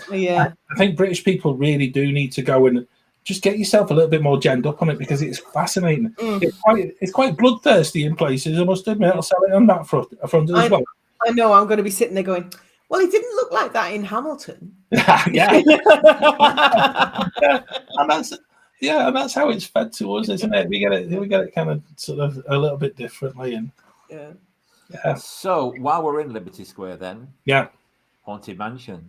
think British people really do need to go and just get yourself a little bit more genned up on it, because it's fascinating. It's quite bloodthirsty in places, I must admit. I'll sell it on that front as well. I know, I'm going to be sitting there going, well, it didn't look like that in Hamilton. And that's how it's fed to us, isn't it? We get it kind of sort of a little bit differently. And So while we're in Liberty Square, then Haunted Mansion.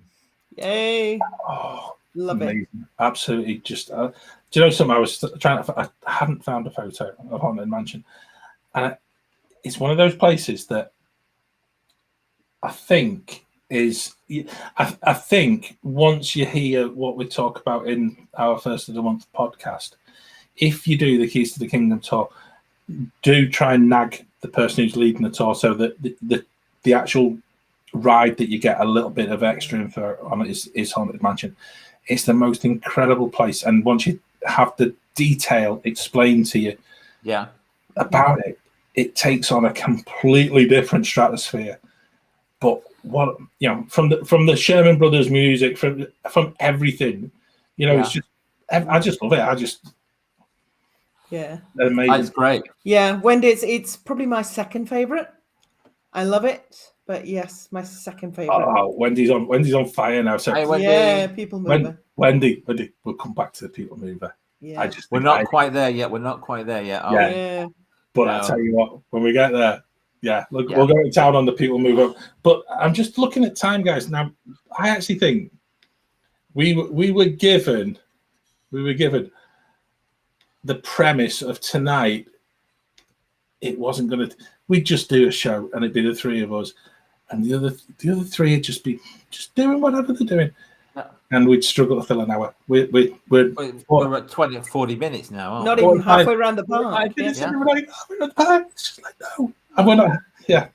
Yay! Oh, love amazing. it. Absolutely. Just do you know something? I was trying to. I hadn't found a photo of Haunted Mansion, and it's one of those places that I think is. I think once you hear what we talk about in our first of the month podcast, if you do the Keys to the Kingdom tour, do try and nag the person who's leading the tour so that the actual ride that you get a little bit of extra info on it is Haunted Mansion. It's the most incredible place, and once you have the detail explained to you about it, it takes on a completely different stratosphere. But what from the Sherman Brothers music, from everything, it's just I just love it. Amazing. That's great. Yeah, Wendy, it's probably my second favorite. I love it, but yes, my second favorite. Oh, Wendy's on fire now. So hey, Wendy. Yeah, People Mover. Wendy, we'll come back to the People Mover. Yeah. We're not quite there yet. But I'll tell you what, when we get there, we'll go to town on the People Mover. But I'm just looking at time, guys. Now, I actually think we were given the premise of tonight. It wasn't going to. We'd just do a show, and it'd be the three of us, and the other three would just be doing whatever they're doing, and we'd struggle to fill an hour. We're at 20 or 40 minutes now. Not even halfway around the park. It's just like no, and we're not. Yeah,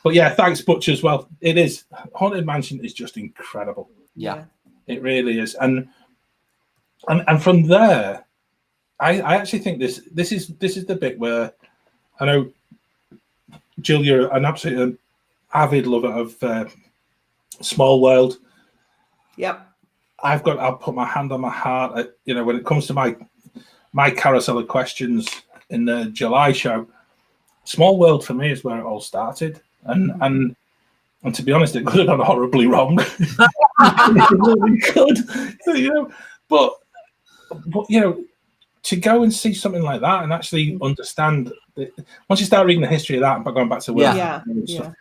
but thanks, Butch, as well. It is Haunted Mansion is just incredible. Yeah, it really is, and from there, I actually think this is the bit where I know. Jill, you're an absolute avid lover of Small World. Yep. I'll put my hand on my heart. When it comes to my carousel of questions in the July show, Small World for me is where it all started, and And to be honest, it could have gone horribly wrong. It really could, But to go and see something like that and actually understand that, once you start reading the history of that, but going back to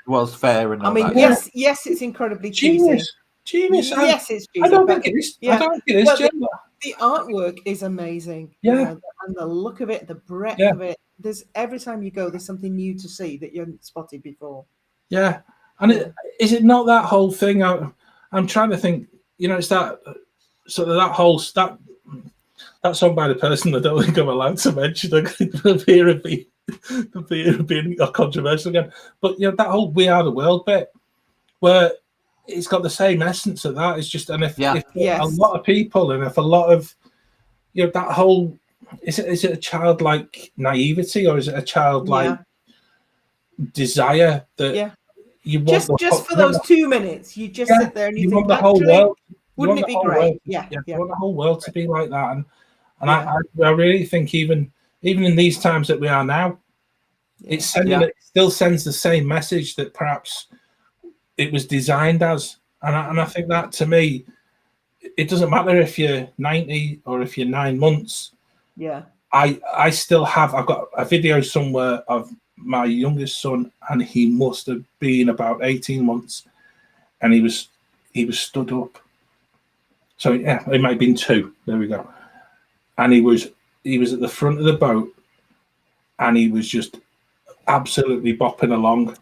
World's Fair and all that. Yes, it's incredibly genius. Yes, it's cheesy. I don't think it is. I don't think it is. The artwork is amazing. Yeah. And the look of it, the breadth of it. There's every time you go, there's something new to see that you haven't spotted before. Yeah. And is it not that whole thing? I'm trying to think, it's that sort of that whole that song by the person I don't think I'm allowed to mention the fear of being controversial again. But that whole "We Are the World" bit, where it's got the same essence of that. It's just, and if a lot of people, and if a lot of that whole, is it a childlike naivety, or is it a childlike desire that you want just for those 2 minutes, you just sit there and you think, want the whole world. Wouldn't it be great? You want the whole world to be like that, and I really think even in these times that we are now, it's sending it still sends the same message that perhaps it was designed as, and I think that, to me, it doesn't matter if you're 90 or if you're 9 months. Yeah, I've got a video somewhere of my youngest son, and he must have been about 18 months, and he was stood up. So it might have been 2. There we go. And he was at the front of the boat, and he was just absolutely bopping along.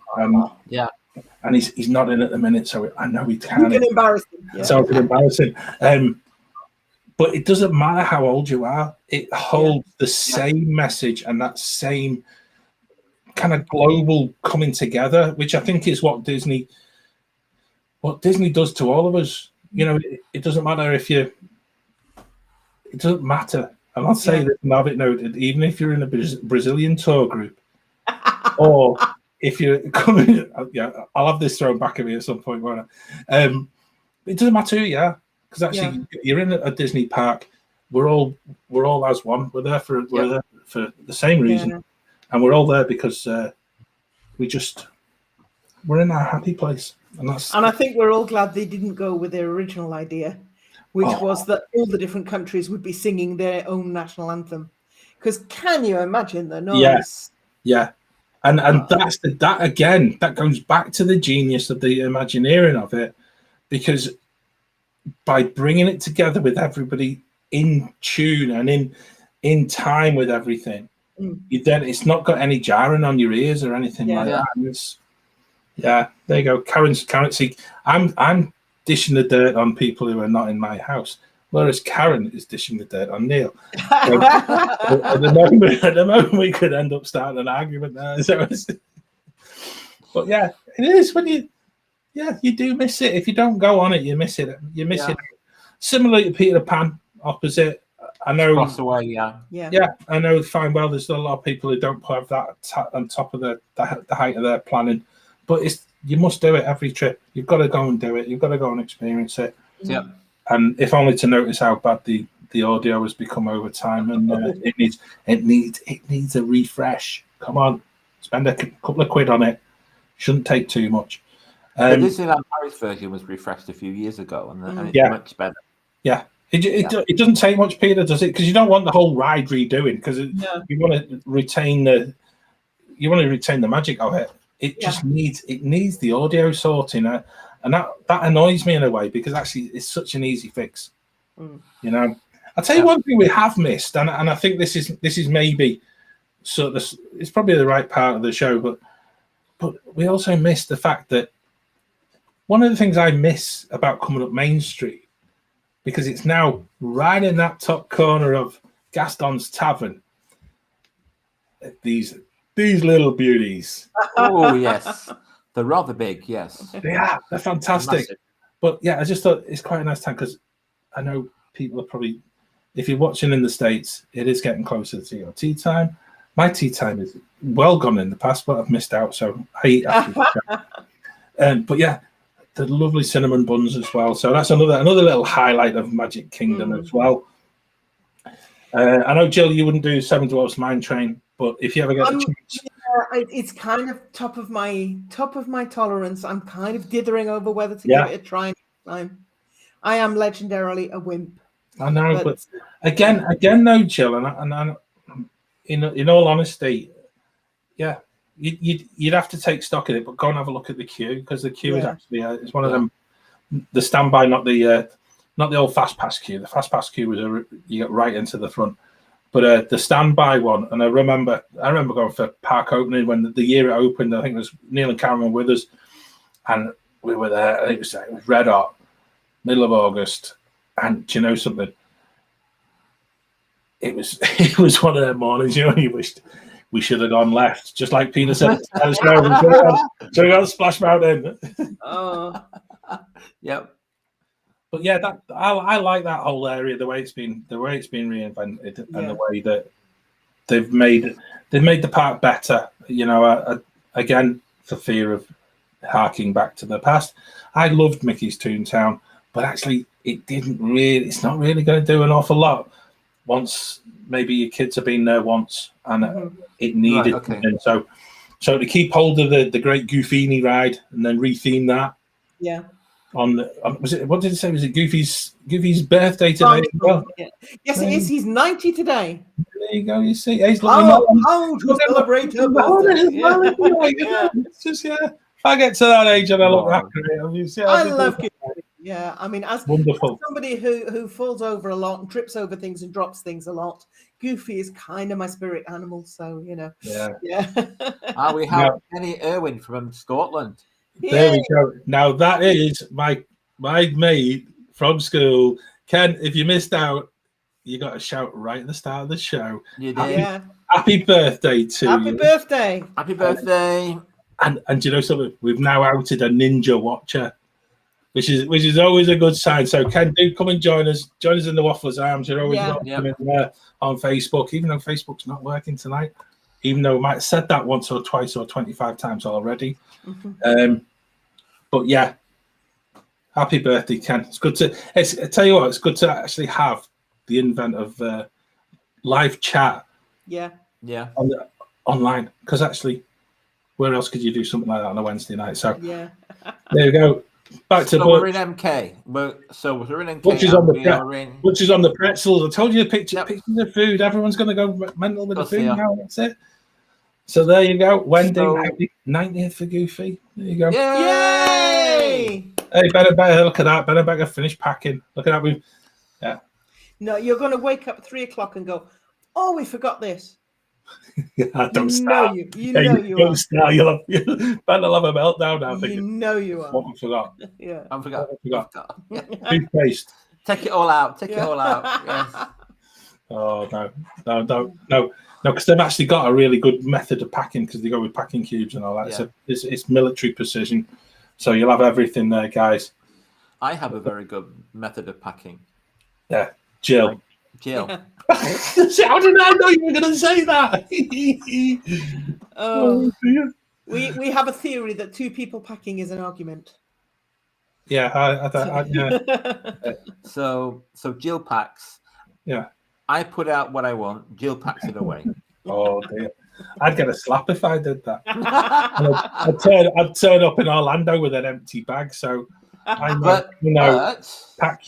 And he's not in at the minute, so I know he can. You can embarrass him. Yeah. So embarrassing. But it doesn't matter how old you are; it holds the same message and that same kind of global coming together, which I think is what Disney does to all of us. It doesn't matter if you. It doesn't matter. I'm not saying that and have it noted, even if you're in a Brazilian tour group, or if you're coming, I'll have this thrown back at me at some point, won't I? It doesn't matter who you are, because actually you're in a Disney park. We're all as one. We're there for the same reason, and we're all there because we're in our happy place, and I think we're all glad they didn't go with their original idea, which was that all the different countries would be singing their own national anthem. Because can you imagine the noise? Yeah. And that's that again. That goes back to the genius of the Imagineering of it, because by bringing it together with everybody in tune and in time with everything, it's not got any jarring on your ears or anything like that. And there you go. Karen's see, I'm dishing the dirt on people who are not in my house, whereas Karen is dishing the dirt on Neil. So, at the moment, we could end up starting an argument there. But it is when you do miss it. If you don't go on it, you miss it. You miss it. Similar to Peter Pan, opposite. I know. Cross away, I know fine well. There's a lot of people who don't have that on top of the height of their planning, but you must do it every trip. You've got to go and do it. You've got to go and experience it. Yeah. And if only to notice how bad the audio has become over time, and it needs a refresh. Come on, spend a couple of quid on it. Shouldn't take too much. The Disneyland Paris version was refreshed a few years ago, and it's much better. Yeah. It doesn't take much, Peter, does it? Because you don't want the whole ride redoing, because you want to retain the magic of it. It just needs the audio sorting, and that annoys me in a way, because actually it's such an easy fix. I'll tell you one thing we have missed, and I think this is maybe sort of, it's probably the right part of the show, but we also missed the fact that one of the things I miss about coming up Main Street, because it's now right in that top corner of Gaston's Tavern, these little beauties. Oh yes, they're rather big. Yes, they're fantastic. But I just thought it's quite a nice time, because I know people are probably, if you're watching in the States, it is getting closer to your tea time. My tea time is well gone in the past, but I've missed out, so I eat after the show. But the lovely cinnamon buns as well. So that's another little highlight of Magic Kingdom as well. I know, Jill, you wouldn't do Seven Dwarfs Mine Train, but if you ever get the chance, it's kind of top of my tolerance. I'm kind of dithering over whether to give it a try. I am legendarily a wimp. I know, but again, though, Jill, and in all honesty, yeah, you'd have to take stock of it, but go and have a look at the queue, because the queue is actually it's one of them. The standby, not the old fast pass queue. The fast pass queue was you get right into the front, but the standby one. And I remember going for park opening when the year it opened. I think it was Neil and Cameron with us, and we were there. And it was red hot, middle of August, and do you know something? It was one of them mornings, you wished we should have gone left, just like Peter said. So we got Splash Mountain. Oh, yep. But yeah, I like that whole area, the way it's been reinvented, and the way that they've made the park better. Again, for fear of harking back to the past, I loved Mickey's Toontown, but actually, it's not really going to do an awful lot. Once maybe your kids have been there once, and it needed. Right, okay. And so to keep hold of the Great Goofini ride and then retheme that. Yeah. Was it? What did it say? Was it Goofy's birthday today? Well, yes, it is. He's 90 today. There you go. You see, he's how to celebrate her birthday. It's just If I get to that age and I look back at it, I love Goofy. Yeah, I mean, as wonderful. Somebody who falls over a lot and trips over things and drops things a lot, Goofy is kind of my spirit animal. So yeah. We have Kenny Irwin from Scotland. There we go. Now that is my mate from school, Ken. If you missed out, you got to shout right at the start of the show. You did. Happy birthday to you. Happy birthday. Happy birthday. And do you know something? We've now outed a ninja watcher, which is always a good sign. So Ken, do come and join us. Join us in the Wafflers Arms. You're always welcome in there on Facebook, even though Facebook's not working tonight. Even though we might have said that once or twice or 25 times already. But yeah, happy birthday, Ken. It's good to. I tell you what, it's good to actually have the invent of live chat. Yeah. Online, because actually, where else could you do something like that on a Wednesday night? So there you go. Back to we're in MK. We're in MK. Butcher's on the pretzels. I told you the pictures of food. Everyone's going to go mental with the food now. That's it. So there you go. Wendy, 90th for Goofy. There you go. Yay! Hey, better look at that. Better finish packing. Look at that. No, you're going to wake up at 3:00 and go, oh, we forgot this. Don't start. You know you don't are. start. You'll have a meltdown now. You know you are. What I forgot. Yeah. I forgot. Toothpaste. Take it all out. Yes. Oh no, because they've actually got a really good method of packing, because they go with packing cubes and all that. So it's military precision. So you'll have everything there, guys. I have a very good method of packing. Yeah, Jill. How did I know you were going to say that? We have a theory that two people packing is an argument. Yeah, So Jill packs. Yeah. I put out what I want. Jill packs it away. Oh dear. I'd get a slap if I did that. I'd turn up in Orlando with an empty bag. So pack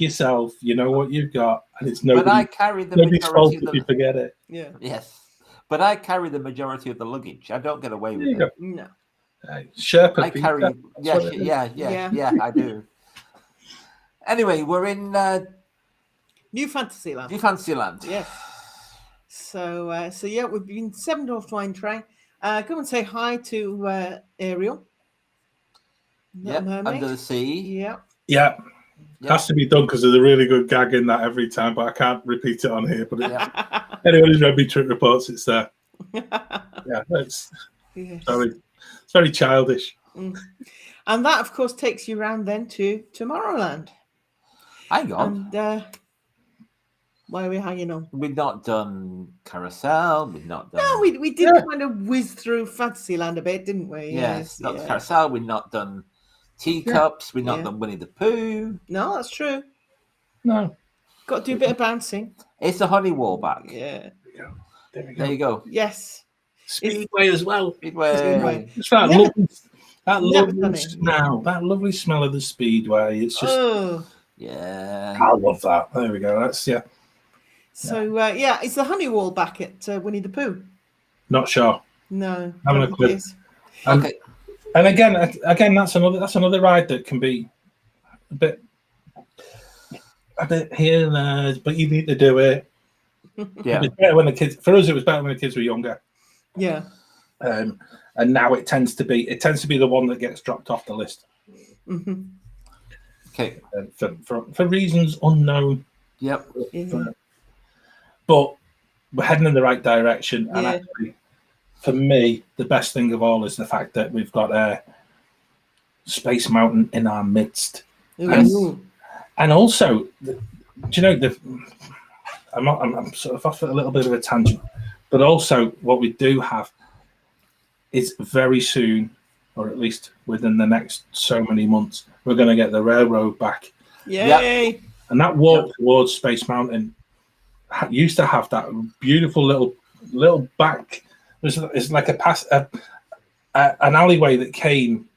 yourself. You know what you've got, and it's nobody. But I carry the nobody's fault majority if you forget it. Yeah. Yes, but I carry the majority of the luggage. I don't get away with it. No. Sherpa. I carry. Yeah, I do. Anyway, we're in New Fantasyland. New Fantasyland. Yes. So we've been Seven Dwarfs Mine Train. Go and say hi to Ariel. Under the sea. Yeah. It has to be done because there's a really good gag in that every time, but I can't repeat it on here. But anyone who's read me trip reports, it's there. It's very childish. And that, of course, takes you round then to Tomorrowland. Hang on. And why are we hanging on? We've not done Carousel. We've not done. No, we did kind of whiz through Fantasyland a bit, didn't we? Yes, not Carousel. We've not done Teacups. We've not done Winnie the Pooh. No, that's true. No. Got to do a bit of bouncing. It's a honey wall back. Yeah. There you go. Yes. Speedway as well. Speedway. It's that Never- lovely, that never lovely done it. smell. That lovely smell of the Speedway. It's just. Oh. Yeah. I love that. There we go. That's So it's the honey wall back at Winnie the Pooh. Not sure. No. Having a don't think clue. it is. Okay. And again, that's another ride that can be a bit here and there, but you need to do it. Yeah. It was better when the kids. For us, it was better when the kids were younger. Yeah. And now it tends to be the one that gets dropped off the list. Mm-hmm. Okay. For reasons unknown. Yep. But we're heading in the right direction, and Yeah. actually, for me, the best thing of all is the fact that we've got Space Mountain in our midst. Ooh. And also, do you know, I'm sort of off at a little bit of a tangent, but also what we do have is very soon, or at least within the next so many months, we're going to get the railroad back. Yay! Yep. And that walk towards Space Mountain used to have that beautiful little back. It's like an alleyway that came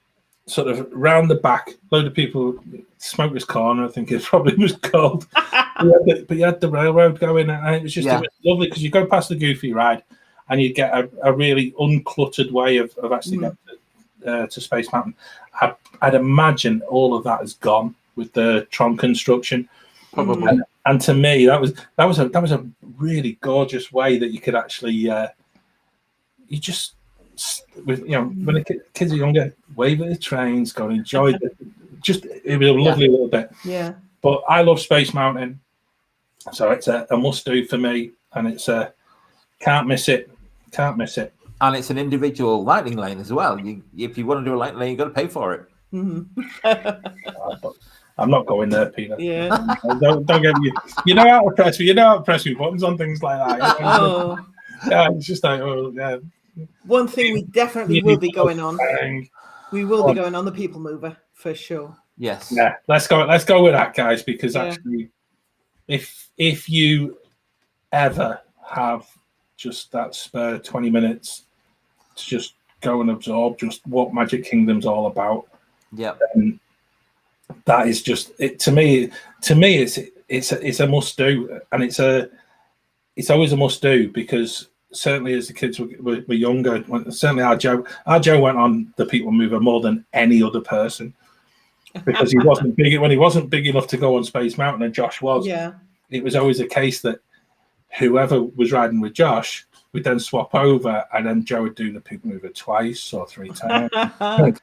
sort of round the back. A load of people, Smokers Corner, I think it probably was called. But you had the railroad going, and it was just it was lovely because you go past the Goofy ride, and you get a really uncluttered way of actually getting to Space Mountain. I'd imagine all of that is gone with the Tron construction. Probably. And to me, that was a really gorgeous way that you could actually you just when the kids are younger, wave at the trains, go and enjoy it. It was a lovely little bit. Yeah. But I love Space Mountain, so it's a must do for me, and it's can't miss it. Can't miss it. And it's an individual lightning lane as well. If you want to do a lightning lane, you've got to pay for it. Mm-hmm. I'm not going there, Peter. Yeah. Don't get me. You know how to press me. You know how to press me buttons on things like that. Oh. Yeah, it's just like, oh yeah. One thing we definitely will be going on. Bang. We will be going on the People Mover for sure. Yes. Yeah, let's go with that, guys, because actually, if you ever have just that spare 20 minutes to just go and absorb just what Magic Kingdom's all about, that is just it to me. It's a must do, and it's always a must do because certainly as the kids were younger, certainly our Joe went on the People Mover more than any other person because he wasn't big when he wasn't big enough to go on Space Mountain, and Josh was. Yeah, it was always a case that whoever was riding with Josh would then swap over, and then Joe would do the People Mover twice or three times. I would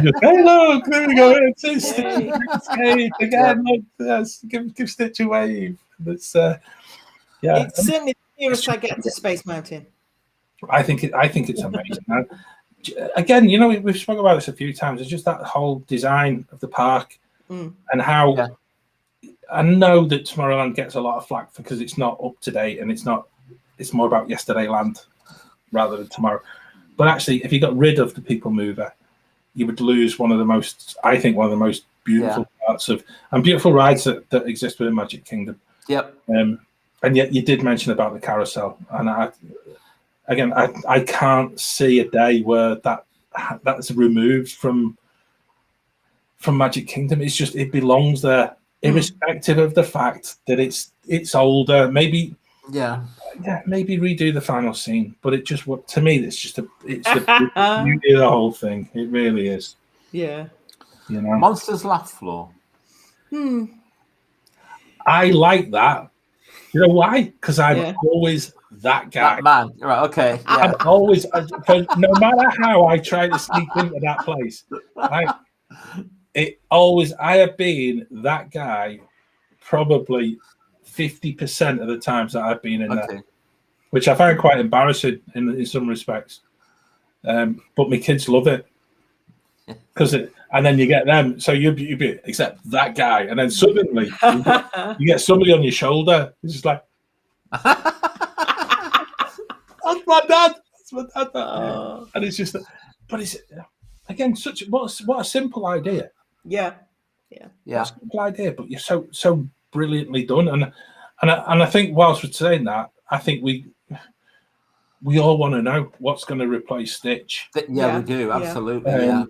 just, hey, look, there we go. It's Stitch again. Look, yes, give Stitch a wave. It's It's certainly the nearest I get to Space Mountain. I think it's amazing. Now, again, we've spoken about this a few times. It's just that whole design of the park and how I know that Tomorrowland gets a lot of flack because it's not up to date and it's more about Yesterdayland rather than tomorrow. But actually, if you got rid of the People Mover, you would lose one of the most beautiful parts of and beautiful rides that exist within Magic Kingdom. Yep. And yet you did mention about the carousel, and I can't see a day where that's removed from Magic Kingdom. It's just it belongs there, irrespective of the fact that it's older. Maybe maybe redo the final scene, but it just to me it's the beauty of the whole thing. It really is. Yeah. Monsters Laugh Floor. I like that. You know why? Because I'm always that guy. That man. Right, okay. Yeah. I'm always, no matter how I try to sneak into that place, I have been that guy probably 50% of the times that I've been in there, which I find quite embarrassing in some respects. But my kids love it. And then you get them, so you'd be except that guy, and then suddenly you get somebody on your shoulder. It's just like, that's my dad. And it's just, but it's again what a simple idea. Yeah. A simple idea, but you're so brilliantly done. And I think whilst we're saying that, I think we all want to know what's going to replace Stitch. Yeah, we do, absolutely.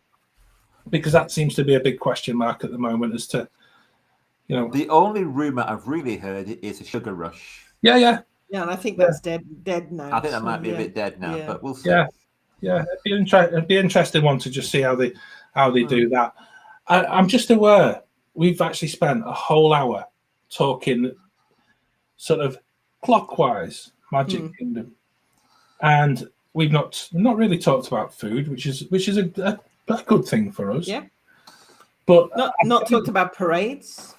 Because that seems to be a big question mark at the moment as to, The only rumor I've really heard is a Sugar Rush. Yeah, and I think that's dead now. I think that might be a bit dead now, but we'll see. Yeah, it'd be an interesting one to just see how they do that. I'm just aware we've actually spent a whole hour talking sort of clockwise Magic Kingdom, and we've not really talked about food, which is a good thing for us. Yeah, but not talked about parades.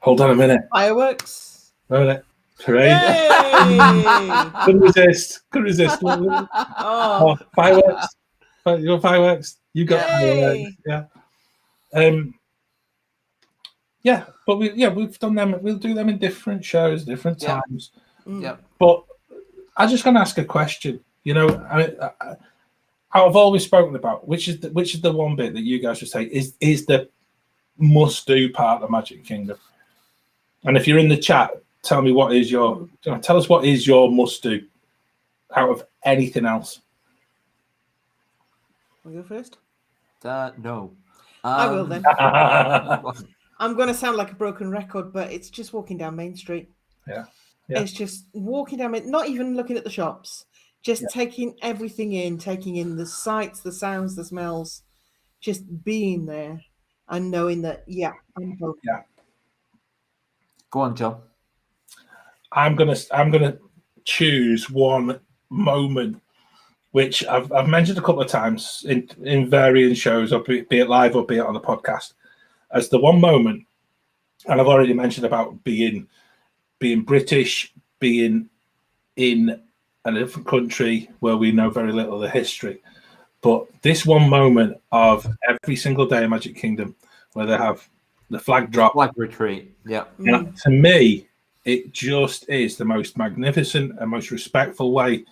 Hold on a minute. Fireworks. Parade. Couldn't resist. Oh, fireworks. Your fireworks. You got fireworks. Yeah. But we've done them. We'll do them in different shows, different times. Yeah. But I just going to ask a question. I've always spoken about which is the one bit that you guys would say is the must-do part of Magic Kingdom. And if you're in the chat, tell me what is your tell us what is your must-do out of anything else. I'll go first. No. I will then. I'm going to sound like a broken record, but it's just walking down Main Street. Yeah. It's just walking down, not even looking at the shops, just taking everything in, taking in the sights, the sounds, the smells, just being there and knowing that, I'm home. Yeah. Go on, John. I'm gonna choose one moment which I've mentioned a couple of times in varying shows, or be it live or be it on the podcast, as the one moment, and I've already mentioned about being British, being in a different country where we know very little of the history. But this one moment of every single day in Magic Kingdom where they have the flag drop. Flag retreat, yeah. And to me, it just is the most magnificent and most respectful way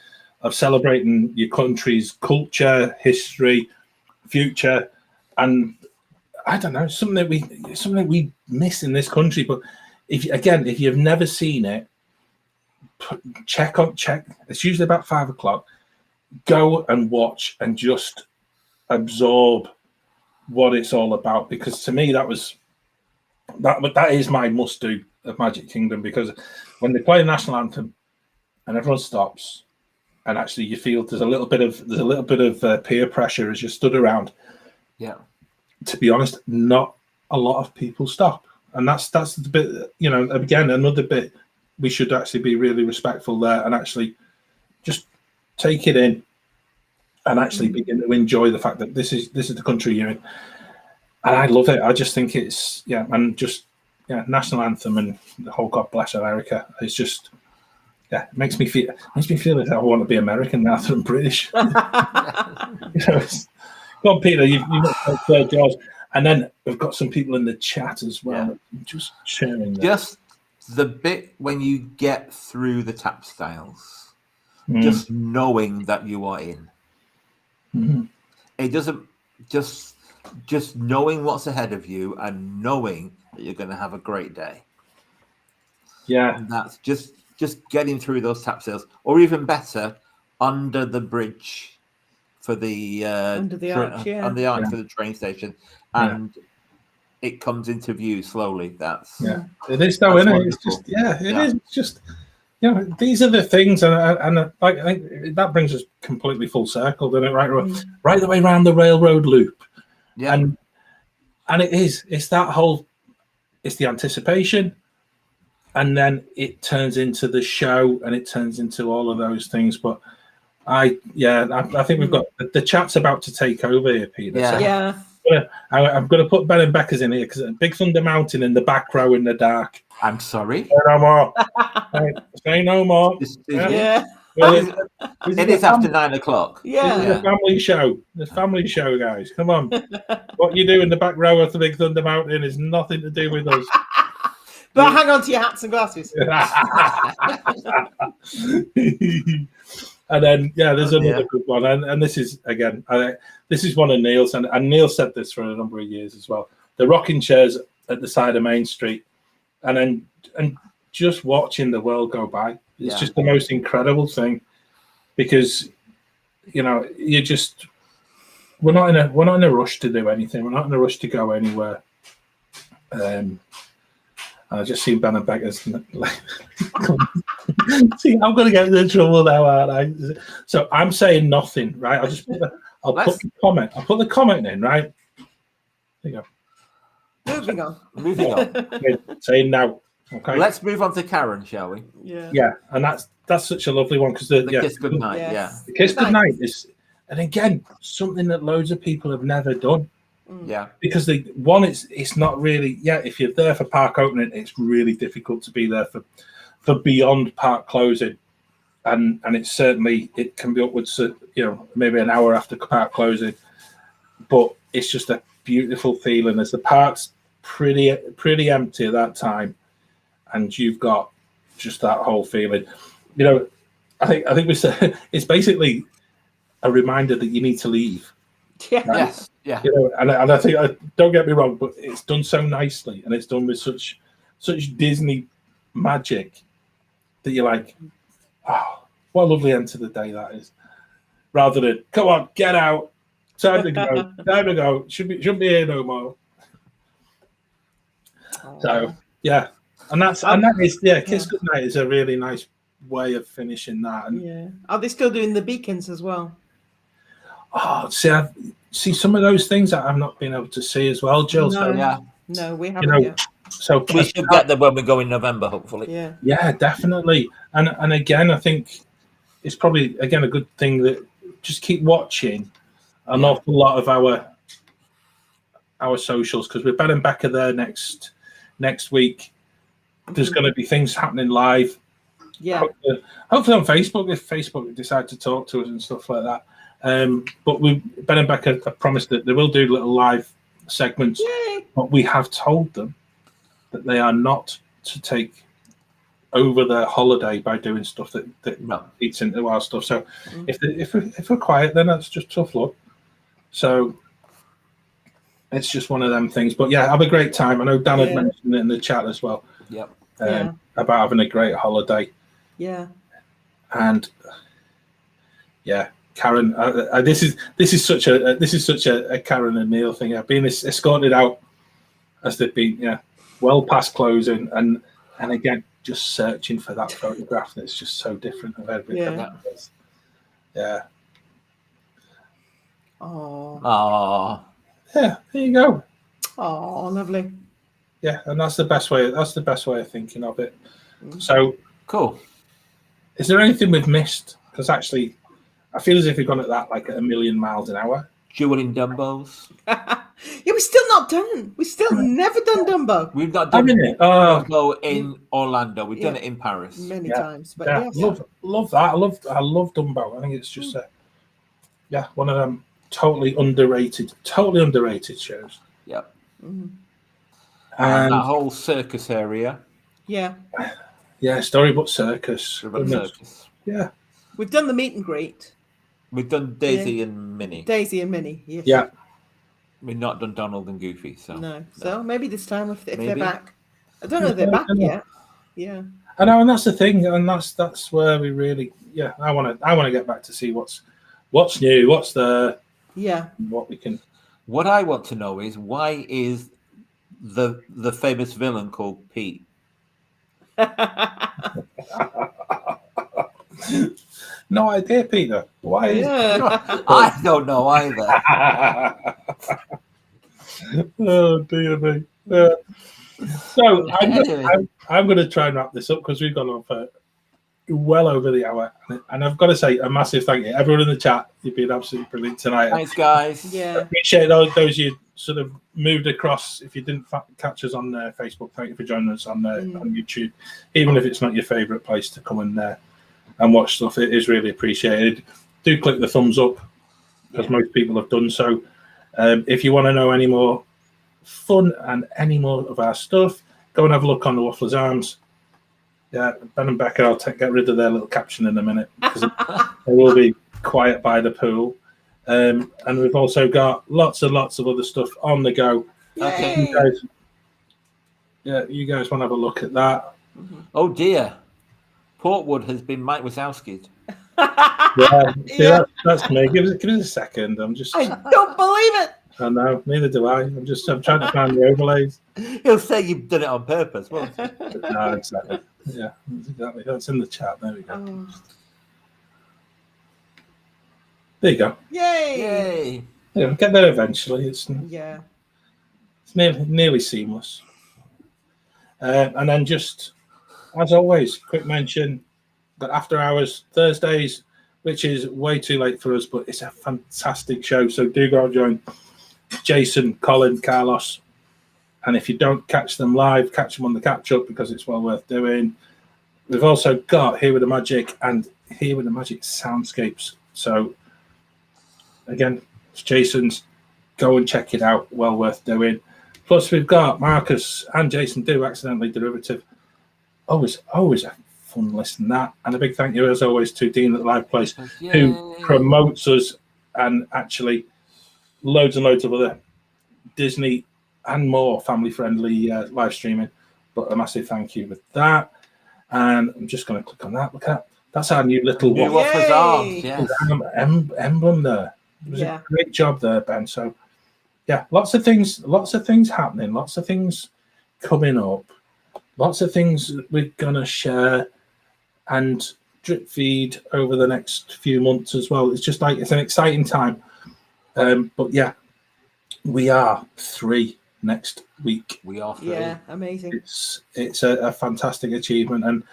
of celebrating your country's culture, history, future, and I don't know, something we miss in this country. But if you've never seen it, check. It's usually about 5 o'clock. Go and watch and just absorb what it's all about. Because to me, that is my must-do of Magic Kingdom. Because when they play the national anthem and everyone stops, and actually you feel there's a little bit of peer pressure as you stood around. Yeah. To be honest, not a lot of people stop, and that's the bit. Again, another bit we should actually be really respectful there and actually just take it in and actually begin to enjoy the fact that this is the country you're in. And I love it. I just think it's national anthem and the whole God Bless America. It's just it makes me feel like I want to be American rather than British. Go on, Peter, you've got third George. And then we've got some people in the chat as well, just sharing that. Just the bit when you get through the tap styles, just knowing that you are in. Mm-hmm. It doesn't just knowing what's ahead of you and knowing that you're going to have a great day. Yeah, and that's just getting through those tap styles, or even better, under the bridge for the under the arch, for the train station, and it comes into view slowly. It is though, isn't it? It's just is. It's just these are the things, and I think that brings us completely full circle, doesn't it? Right the way around the railroad loop. Yeah, and it's that whole, it's the anticipation, and then it turns into the show, and it turns into all of those things. But I think we've got the chat's about to take over here, Peter. I'm going to put Ben and Becca's in here because Big Thunder Mountain in the back row in the dark. I'm sorry. Say no more. Say no more. It is after 9 o'clock. Yeah. It's a family show. The family show, guys. Come on. What you do in the back row of the Big Thunder Mountain is nothing to do with us. But hang on to your hats and glasses. And then there's another good one, and this is again, this is one of Neil's, and Neil said this for a number of years as well. The rocking chairs at the side of Main Street, and just watching the world go by. It's just the most incredible thing, because we're not in a rush to do anything. We're not in a rush to go anywhere. I just see Ben and Becca's. See, I'm going to get into trouble now, aren't I? So I'm saying nothing, right? I'll just put the comment. I'll put the comment in, right? There you go. Moving on. Saying now. Okay. Let's move on to Karen, shall we? Yeah, and that's such a lovely one, because the kiss goodnight. Yes. Yeah. The kiss goodnight is, and again, something that loads of people have never done. Yeah. Because it's not really. Yeah, if you're there for park opening, it's really difficult to be there for beyond park closing, and it can be upwards of, maybe an hour after park closing, but it's just a beautiful feeling as the park's pretty empty at that time, and you've got just that whole feeling. I think we said it's basically a reminder that you need to leave. Yeah. Right? Yes. Yeah. And I think, don't get me wrong, but it's done so nicely, and it's done with such Disney magic that you're like, oh, what a lovely end to the day that is. Rather than, come on, get out, time to go, shouldn't be here no more. So yeah, and that is kiss goodnight is a really nice way of finishing that. And are they still doing the beacons as well? Oh, see some of those things that I've not been able to see as well, Jill. No, we haven't yet. So we should get them when we go in November, hopefully. Yeah, definitely. And again, I think it's probably again a good thing that just keep watching an awful lot of our socials, because we're Ben and Becca there next week. There's going to be things happening live. Yeah. Hopefully on Facebook, if Facebook decide to talk to us and stuff like that. But Ben and Becca have promised that they will do little live segments. Yay. But we have told them that they are not to take over their holiday by doing stuff that eats into our stuff. So if we're quiet, then that's just tough luck. So it's just one of them things. But yeah, have a great time. I know Dan had mentioned it in the chat as well. Yep. About having a great holiday. Yeah. And Karen, this is such a Karen and Neil thing. Being escorted out as they've been well past closing, and again just searching for that photograph that's just so different of everything. Yeah. Oh. Yeah, there you go. Oh, lovely. Yeah, and that's the best way. That's the best way of thinking of it. So cool. Is there anything we've missed? Because actually, I feel as if we've gone at that like at 1,000,000 miles an hour. Dueling Dumbos. We're still not done. We've still never done Dumbo. We've not done Dumbo in Orlando. We've done it in Paris many times. But love that. I love Dumbo. I think it's just one of them totally underrated shows. Yep. Mm-hmm. And that whole circus area. Yeah. Yeah, Storybook Circus. Yeah. We've done the meet and greet. We've done Daisy and Minnie. Yes. Yeah. We've not done Donald and Goofy, so no. So maybe this time if they're back. I don't know if they're back yet. Yeah. I know, and that's the thing, and that's where we really I want to get back to see what's new, what's there. Yeah. What we can. What I want to know is why is the famous villain called Pete? No idea, Peter. Why is I don't know either. Oh dear me. So I'm going to try and wrap this up because we've gone on for well over the hour, and I've got to say a massive thank you, everyone in the chat. You've been absolutely brilliant tonight. Thanks, guys. Yeah, appreciate those you sort of moved across. If you didn't catch us on Facebook, thank you for joining us on YouTube, even if it's not your favourite place to come and watch stuff. It is really appreciated. Do click the thumbs up because most people have done so. If you want to know any more fun and any more of our stuff, go and have a look on the Wafflers Arms. Yeah, Ben and Becca, I'll get rid of their little caption in a minute because they will be quiet by the pool. And we've also got lots and lots of other stuff on the go. Okay. Yeah, you guys want to have a look at that? Oh dear, Portwood has been Mike Wazowski'd. Yeah, see, that's me. Give us a second. I'm just. I don't believe it. I know. Neither do I. I'm trying to find the overlays. He'll say you've done it on purpose, won't he? No, exactly. Yeah, exactly. That's in the chat. There we go. Oh. There you go. Yay! Yay! Yeah, we'll get there eventually. It's nearly seamless. And then just as always, quick mention that After Hours Thursdays, which is way too late for us, but it's a fantastic show. So do go and join Jason, Colin, Carlos. And if you don't catch them live, catch them on the catch up because it's well worth doing. We've also got Here with the Magic and Here with the Magic Soundscapes. So again, it's Jason's. Go and check it out. Well worth doing. Plus, we've got Marcus and Jason do Accidentally Derivative. Always a fun listen that. And a big thank you, as always, to Dean at the Live Place, who promotes us and actually loads and loads of other Disney and more family-friendly live streaming. But a massive thank you with that. And I'm just going to click on that. Look at that. That's our new little emblem there. It was a great job there, Ben. So, yeah, lots of things happening, lots of things coming up, lots of things we're going to share and drip feed over the next few months as well. It's just like, it's an exciting time. But yeah, we are 3 next week. We are 3. Yeah, amazing. It's a fantastic achievement.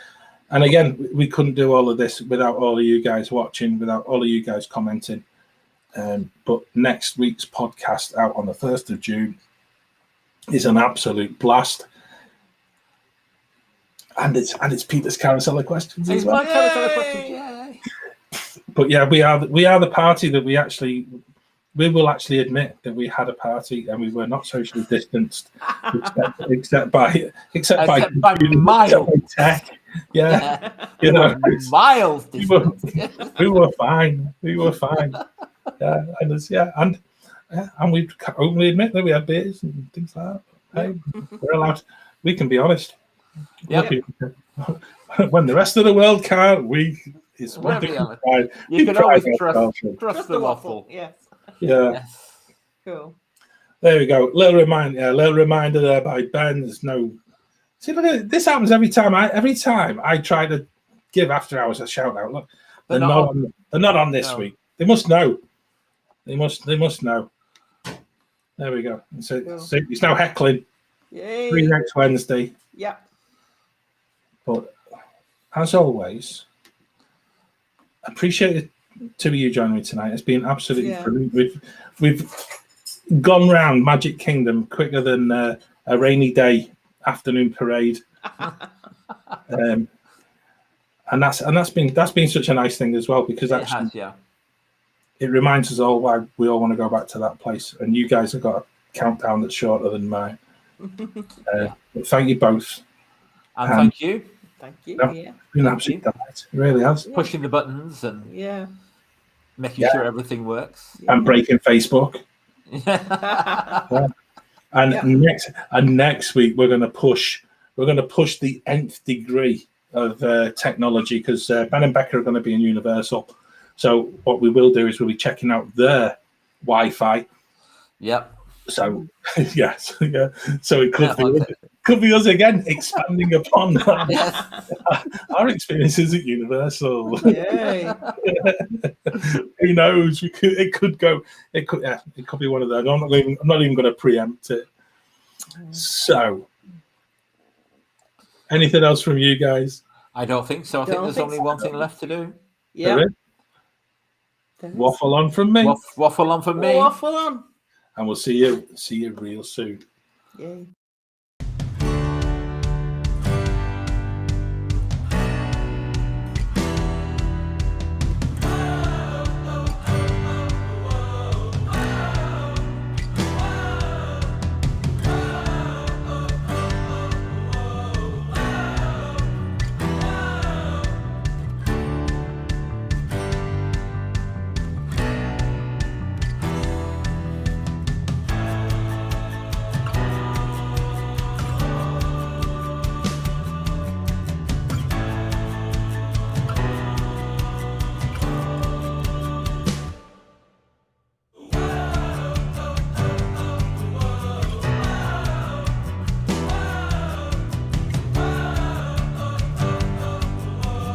And again, we couldn't do all of this without all of you guys watching, without all of you guys commenting. But next week's podcast out on the 1st of June is an absolute blast. And it's Peter's Carousel of Questions as well. Yay! But yeah, we are the party that we will actually admit that we had a party and we were not socially distanced except by tech. Yeah. You know, miles we were fine. Yeah, and we openly admit that we had beers and things like that. Hey, we're allowed. We can be honest. Yeah. When the rest of the world can't, you can always trust the waffle. Yes. Yeah. Yes. Cool. There we go. Little reminder there by Ben. There's no. See, look at it. This happens every time I try to give After Hours a shout out. Look, they're not on this week. They must know. They must know. There we go. So it's now heckling. Yay. 3 next Wednesday. Yeah. But as always, appreciate it to you joining me tonight. It's been absolutely brilliant. We've gone round Magic Kingdom quicker than a rainy day afternoon parade. And that's been such a nice thing as well, because it reminds us all why we all want to go back to that place. And you guys have got a countdown that's shorter than mine. But thank you both. And thank you. Thank you. It's been an absolute delight. It really has. Pushing the buttons and making sure everything works. And breaking Facebook. And next week we're going to push the nth degree of technology, because Ben and Becca are going to be in Universal. So what we will do is we'll be checking out their Wi-Fi. Yep. So yes, yeah. So it could be us again expanding upon our experiences at Universal. Yay. Who knows? It could be one of those. I'm not even going to preempt it. So, anything else from you guys? I don't think so. I think there's only one thing left to do. Yeah. Waffle on from me. Waffle on from me. Waffle on. And we'll see you real soon. Yay.